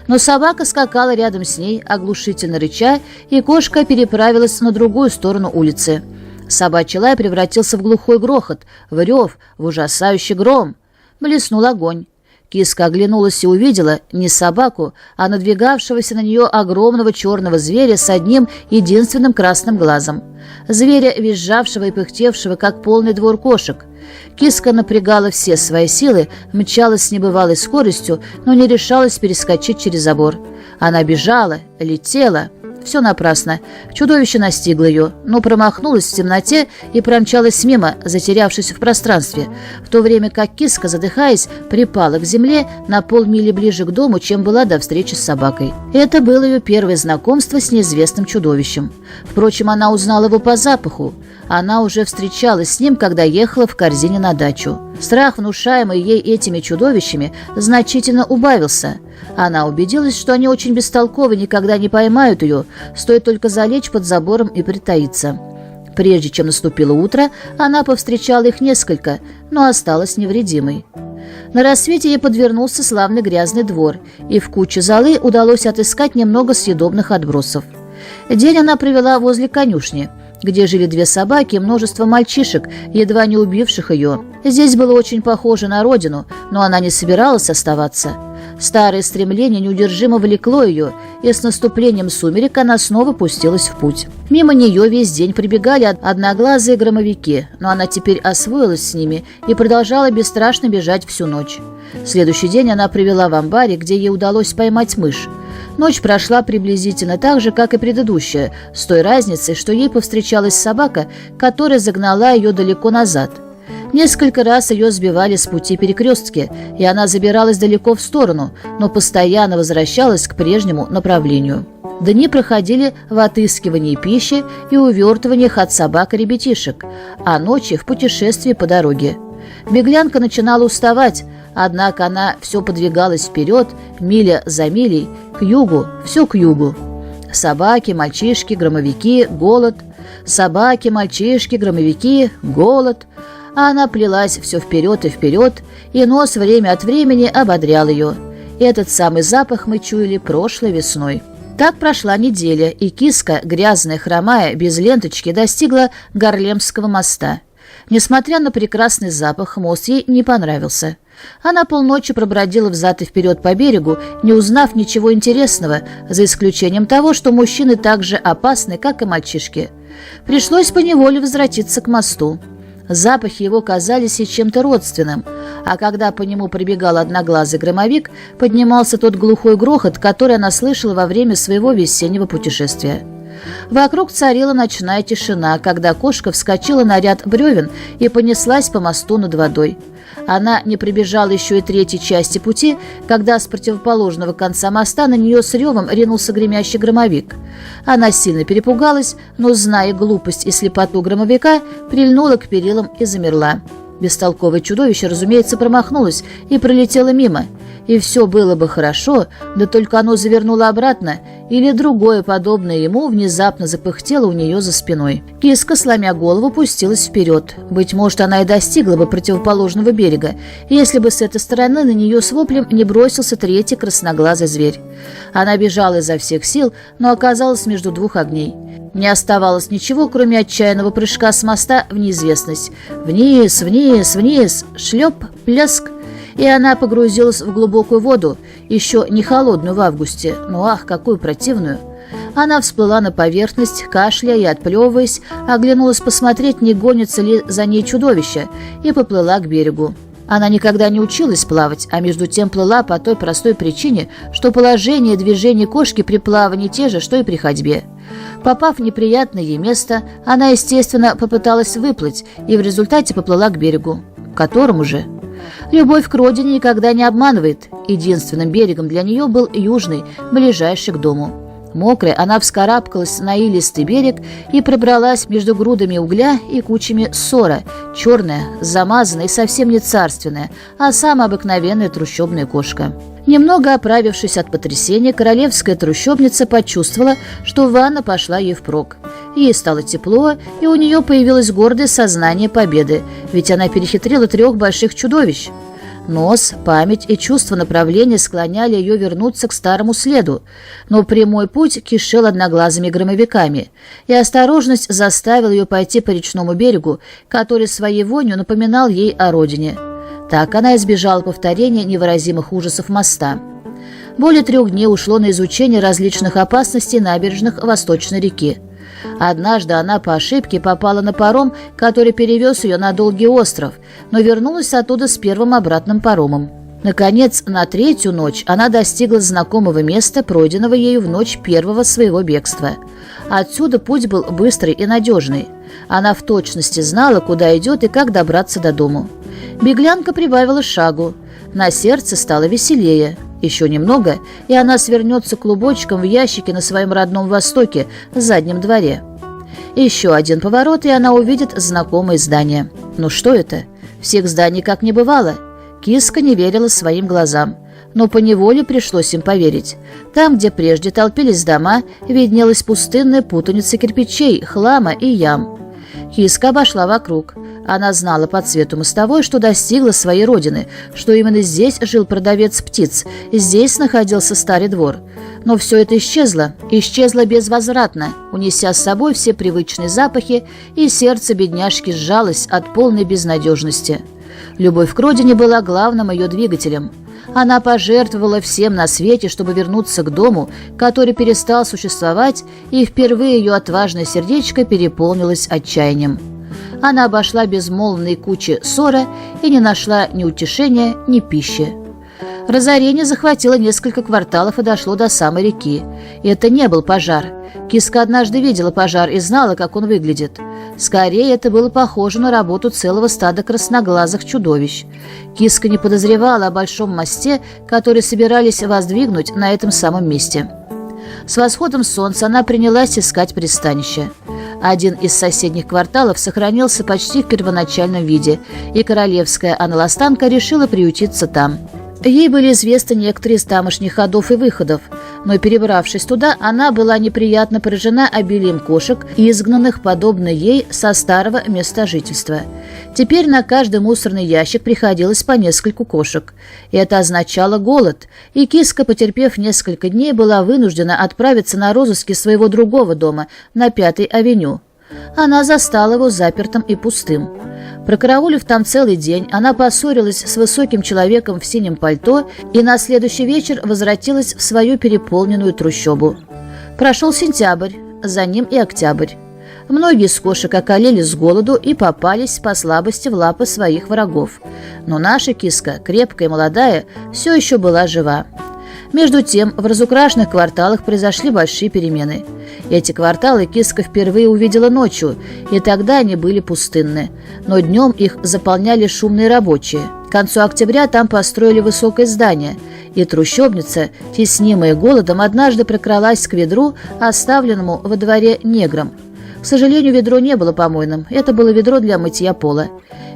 Но собака скакала рядом с ней, оглушительно рыча, и кошка переправилась на другую сторону улицы. Собачий лай превратился в глухой грохот, в рев, в ужасающий гром. Блеснул огонь. Киска оглянулась и увидела не собаку, а надвигавшегося на нее огромного черного зверя с одним единственным красным глазом. Зверя, визжавшего и пыхтевшего, как полный двор кошек. Киска напрягала все свои силы, мчалась с небывалой скоростью, но не решалась перескочить через забор. Она бежала, летела. Все напрасно. Чудовище настигло ее, но промахнулось в темноте и промчалось мимо, затерявшись в пространстве, в то время как киска, задыхаясь, припала к земле на полмили ближе к дому, чем была до встречи с собакой. Это было ее первое знакомство с неизвестным чудовищем. Впрочем, она узнала его по запаху. Она уже встречалась с ним, когда ехала в корзине на дачу. Страх, внушаемый ей этими чудовищами, значительно убавился. Она убедилась, что они очень бестолковы, никогда не поймают ее, стоит только залечь под забором и притаиться. Прежде чем наступило утро, она повстречала их несколько, но осталась невредимой. На рассвете ей подвернулся славный грязный двор, и в куче золы удалось отыскать немного съедобных отбросов. День она провела возле конюшни, где жили 2 собаки и множество мальчишек, едва не убивших ее. Здесь было очень похоже на родину, но она не собиралась оставаться. Старое стремление неудержимо влекло ее, и с наступлением сумерек она снова пустилась в путь. Мимо нее весь день прибегали одноглазые громовики, но она теперь освоилась с ними и продолжала бесстрашно бежать всю ночь. Следующий день она провела в амбаре, где ей удалось поймать мышь. Ночь прошла приблизительно так же, как и предыдущая, с той разницей, что ей повстречалась собака, которая загнала ее далеко назад. Несколько раз ее сбивали с пути перекрестки, и она забиралась далеко в сторону, но постоянно возвращалась к прежнему направлению. Дни проходили в отыскивании пищи и увертываниях от собак и ребятишек, а ночи в путешествии по дороге. Беглянка начинала уставать, однако она все подвигалась вперед, миля за милей, к югу, все к югу. Собаки, мальчишки, громовики, голод. Собаки, мальчишки, громовики, голод. А она плелась все вперед и вперед, и нос время от времени ободрял ее. Этот самый запах мы чуяли прошлой весной. Так прошла неделя, и киска, грязная, хромая, без ленточки, достигла Гарлемского моста. Несмотря на прекрасный запах, мост ей не понравился. Она полночи пробродила взад и вперед по берегу, не узнав ничего интересного, за исключением того, что мужчины так же опасны, как и мальчишки. Пришлось поневоле возвратиться к мосту. Запахи его казались ей чем-то родственным, а когда по нему пробегал одноглазый громовик, поднимался тот глухой грохот, который она слышала во время своего весеннего путешествия. Вокруг царила ночная тишина, когда кошка вскочила на ряд бревен и понеслась по мосту над водой. Она не пробежала еще и 3/3 части пути, когда с противоположного конца моста на нее с ревом ринулся гремящий громовик. Она сильно перепугалась, но, зная глупость и слепоту громовика, прильнула к перилам и замерла. Бестолковое чудовище, разумеется, промахнулось и пролетело мимо. И все было бы хорошо, да только оно завернуло обратно, или другое, подобное ему, внезапно запыхтело у нее за спиной. Киска, сломя голову, пустилась вперед. Быть может, она и достигла бы противоположного берега, если бы с этой стороны на нее с воплем не бросился 3-й красноглазый зверь. Она бежала изо всех сил, но оказалась между 2 огней. Не оставалось ничего, кроме отчаянного прыжка с моста в неизвестность. Вниз, вниз, вниз, шлеп, пляск. И она погрузилась в глубокую воду, еще не холодную в августе, но ах, какую противную. Она всплыла на поверхность, кашляя и отплевываясь, оглянулась посмотреть, не гонится ли за ней чудовище, и поплыла к берегу. Она никогда не училась плавать, а между тем плыла по той простой причине, что положение и движение кошки при плавании те же, что и при ходьбе. Попав в неприятное ей место, она, естественно, попыталась выплыть и в результате поплыла к берегу, к которому же... Любовь к родине никогда не обманывает. Единственным берегом для нее был южный, ближайший к дому. Мокрая, она вскарабкалась на илистый берег и пробралась между грудами угля и кучами ссора, черная, замазанная и совсем не царственная, а самая обыкновенная трущобная кошка. Немного оправившись от потрясения, королевская трущобница почувствовала, что ванна пошла ей впрок. Ей стало тепло, и у нее появилось гордое сознание победы, ведь она перехитрила 3 больших чудовищ. Нос, память и чувство направления склоняли ее вернуться к старому следу, но прямой путь кишел одноглазыми громовиками, и осторожность заставила ее пойти по речному берегу, который своей вонью напоминал ей о родине. Так она избежала повторения невыразимых ужасов моста. Более 3 дней ушло на изучение различных опасностей набережных Восточной реки. Однажды она по ошибке попала на паром, который перевез ее на долгий остров, но вернулась оттуда с первым обратным паромом. Наконец, на 3-ю ночь она достигла знакомого места, пройденного ею в ночь первого своего бегства. Отсюда путь был быстрый и надежный. Она в точности знала, куда идет и как добраться до дому. Беглянка прибавила шагу. На сердце стало веселее. Еще немного, и она свернется клубочком в ящике на своем родном Востоке, в заднем дворе. Еще один поворот, и она увидит знакомое здание. Ну что это? Всех зданий как не бывало. Киска не верила своим глазам, но поневоле пришлось им поверить. Там, где прежде толпились дома, виднелась пустынная путаница кирпичей, хлама и ям. Киска обошла вокруг. Она знала по цвету мостовой, что достигла своей родины, что именно здесь жил продавец птиц, здесь находился старый двор. Но все это исчезло безвозвратно, унеся с собой все привычные запахи, и сердце бедняжки сжалось от полной безнадежности. Любовь к родине была главным ее двигателем. Она пожертвовала всем на свете, чтобы вернуться к дому, который перестал существовать, и впервые ее отважное сердечко переполнилось отчаянием. Она обошла безмолвные кучи ссора и не нашла ни утешения, ни пищи. Разорение захватило несколько кварталов и дошло до самой реки. И это не был пожар. Киска однажды видела пожар и знала, как он выглядит. Скорее, это было похоже на работу целого стада красноглазых чудовищ. Киска не подозревала о большом мосте, который собирались воздвигнуть на этом самом месте. С восходом солнца она принялась искать пристанище. Один из соседних кварталов сохранился почти в первоначальном виде, и королевская аналастанка решила приютиться там. Ей были известны некоторые из тамошних ходов и выходов, но, перебравшись туда, она была неприятно поражена обилием кошек, изгнанных, подобно ей, со старого места жительства. Теперь на каждый мусорный ящик приходилось по нескольку кошек. Это означало голод, и Киска, потерпев несколько дней, была вынуждена отправиться на розыски своего другого дома на 5-й авеню. Она застала его запертым и пустым. Прокараулив там целый день, она поссорилась с высоким человеком в синем пальто и на следующий вечер возвратилась в свою переполненную трущобу. Прошел сентябрь, за ним и октябрь. Многие из кошек околели с голоду и попались по слабости в лапы своих врагов. Но наша Киска, крепкая и молодая, все еще была жива. Между тем, в разукрашенных кварталах произошли большие перемены. Эти кварталы Киска впервые увидела ночью, и тогда они были пустынны. Но днем их заполняли шумные рабочие. К концу октября там построили высокое здание, и трущобница, теснимая голодом, однажды прокралась к ведру, оставленному во дворе негром. К сожалению, ведро не было помойным, это было ведро для мытья пола.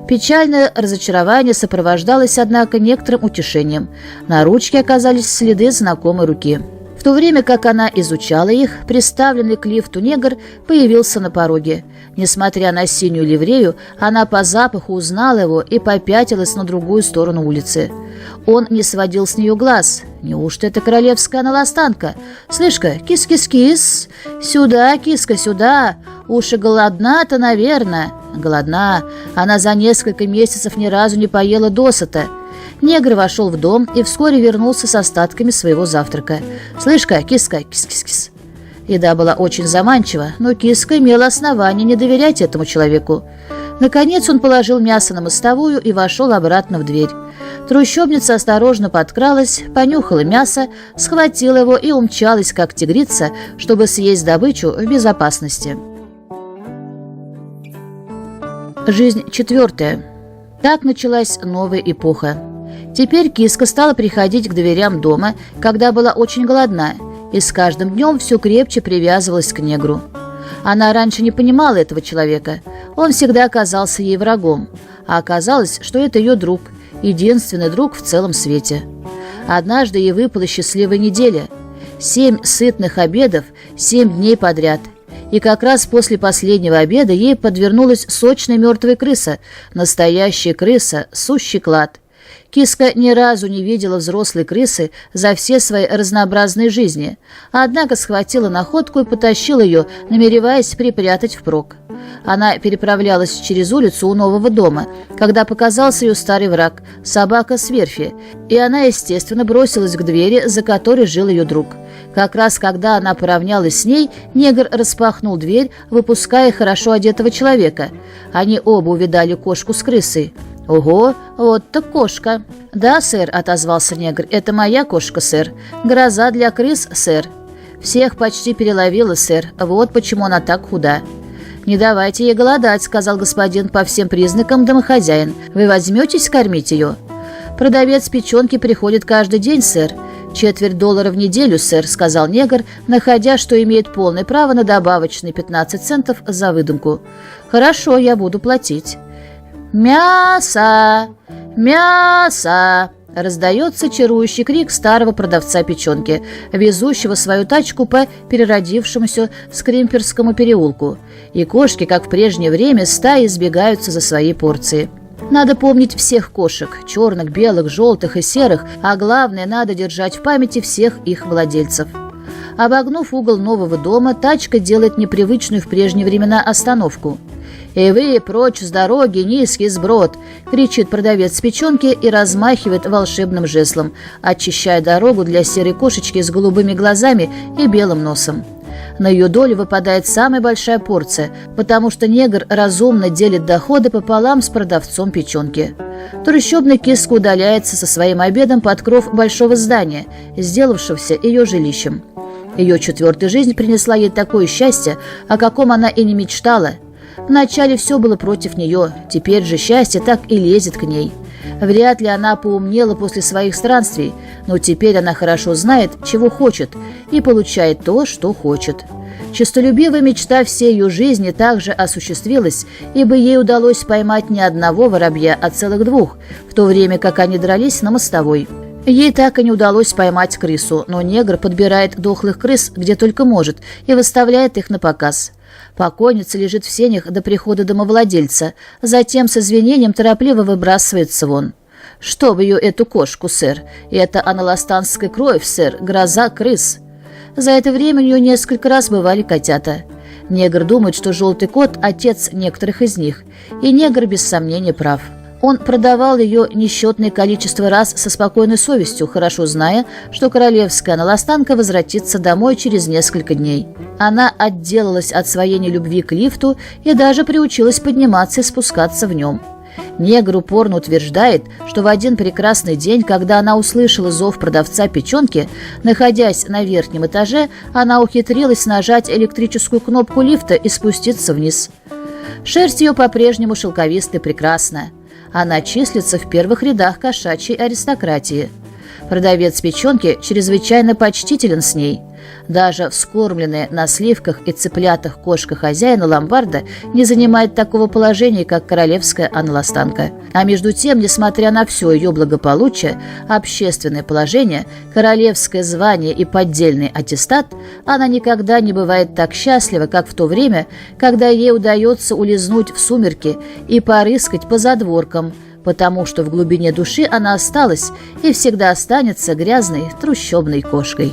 Печальное разочарование сопровождалось, однако, некоторым утешением. На ручке оказались следы знакомой руки. В то время как она изучала их, приставленный к лифту негр появился на пороге. Несмотря на синюю ливрею, она по запаху узнала его и попятилась на другую сторону улицы. Он не сводил с нее глаз. Неужто это королевская аналастанка? «Слышь-ка, кис-кис-кис! Сюда, киска, сюда! Уж и голодна-то, наверное!» Голодна. Она за несколько месяцев ни разу не поела досыта. Негр вошел в дом и вскоре вернулся с остатками своего завтрака. «Слышь-ка, киска, кис-кис-кис!» Еда была очень заманчива, но Киска имела основание не доверять этому человеку. Наконец он положил мясо на мостовую и вошел обратно в дверь. Трущобница осторожно подкралась, понюхала мясо, схватила его и умчалась, как тигрица, чтобы съесть добычу в безопасности. Жизнь 4. Так началась новая эпоха. Теперь Киска стала приходить к дверям дома, когда была очень голодна, и с каждым днем все крепче привязывалась к негру. Она раньше не понимала этого человека, он всегда оказался ей врагом, а оказалось, что это ее друг, единственный друг в целом свете. Однажды ей выпала счастливая неделя. 7 сытных обедов, 7 дней подряд. И как раз после последнего обеда ей подвернулась сочная мертвая крыса, настоящая крыса, сущий клад. Киска ни разу не видела взрослой крысы за все свои разнообразные жизни, однако схватила находку и потащила ее, намереваясь припрятать впрок. Она переправлялась через улицу у нового дома, когда показался ее старый враг – собака Сверфи, и она, естественно, бросилась к двери, за которой жил ее друг. Как раз когда она поравнялась с ней, негр распахнул дверь, выпуская хорошо одетого человека. Они оба увидали кошку с крысой. «Ого, вот так кошка!» «Да, сэр», — отозвался негр, — «это моя кошка, сэр. Гроза для крыс, сэр. Всех почти переловила, сэр. Вот почему она так худа». «Не давайте ей голодать», — сказал господин, по всем признакам домохозяин. «Вы возьметесь кормить ее?» «Продавец печенки приходит каждый день, сэр. $0,25 в неделю, сэр», — сказал негр, находя, что имеет полное право на добавочные 15 центов за выдумку. «Хорошо, я буду платить». «Мясо! Мясо!» — раздается чарующий крик старого продавца печенки, везущего свою тачку по переродившемуся Скримперскому переулку. И кошки, как в прежнее время, стаи сбегаются за своей порцией. Надо помнить всех кошек – черных, белых, желтых и серых, а главное, надо держать в памяти всех их владельцев. Обогнув угол нового дома, тачка делает непривычную в прежние времена остановку. «Эй вы, прочь с дороги, низкий сброд!» – кричит продавец печенки и размахивает волшебным жезлом, очищая дорогу для серой кошечки с голубыми глазами и белым носом. На ее долю выпадает самая большая порция, потому что негр разумно делит доходы пополам с продавцом печенки. Трущобный киска удаляется со своим обедом под кров большого здания, сделавшегося ее жилищем. Ее четвертая жизнь принесла ей такое счастье, о каком она и не мечтала. Вначале все было против нее, теперь же счастье так и лезет к ней. Вряд ли она поумнела после своих странствий, но теперь она хорошо знает, чего хочет, и получает то, что хочет. Честолюбивая мечта всей ее жизни также осуществилась, ибо ей удалось поймать не одного воробья, а целых двух, в то время как они дрались на мостовой. Ей так и не удалось поймать крысу, но негр подбирает дохлых крыс где только может и выставляет их на показ. Покойница лежит в сенях до прихода домовладельца, затем с извинением торопливо выбрасывается вон. «Чтоб ее эту кошку, сэр! Это аналастанская кровь, сэр, гроза крыс!» За это время у нее несколько раз бывали котята. Негр думает, что желтый кот – отец некоторых из них, и негр без сомнения прав. Он продавал ее несчетное количество раз со спокойной совестью, хорошо зная, что королевская аналастанка возвратится домой через несколько дней. Она отделалась от своей нелюбви к лифту и даже приучилась подниматься и спускаться в нем. Негр упорно утверждает, что в один прекрасный день, когда она услышала зов продавца печенки, находясь на верхнем этаже, она ухитрилась нажать электрическую кнопку лифта и спуститься вниз. Шерсть ее по-прежнему шелковистая и прекрасна. Она числится в первых рядах кошачьей аристократии. Продавец печенки чрезвычайно почтителен с ней. Даже вскормленная на сливках и цыплятах кошка хозяина ломбарда не занимает такого положения, как королевская аналастанка. А между тем, несмотря на все ее благополучие, общественное положение, королевское звание и поддельный аттестат, она никогда не бывает так счастлива, как в то время, когда ей удается улизнуть в сумерки и порыскать по задворкам, потому что в глубине души она осталась и всегда останется грязной трущобной кошкой.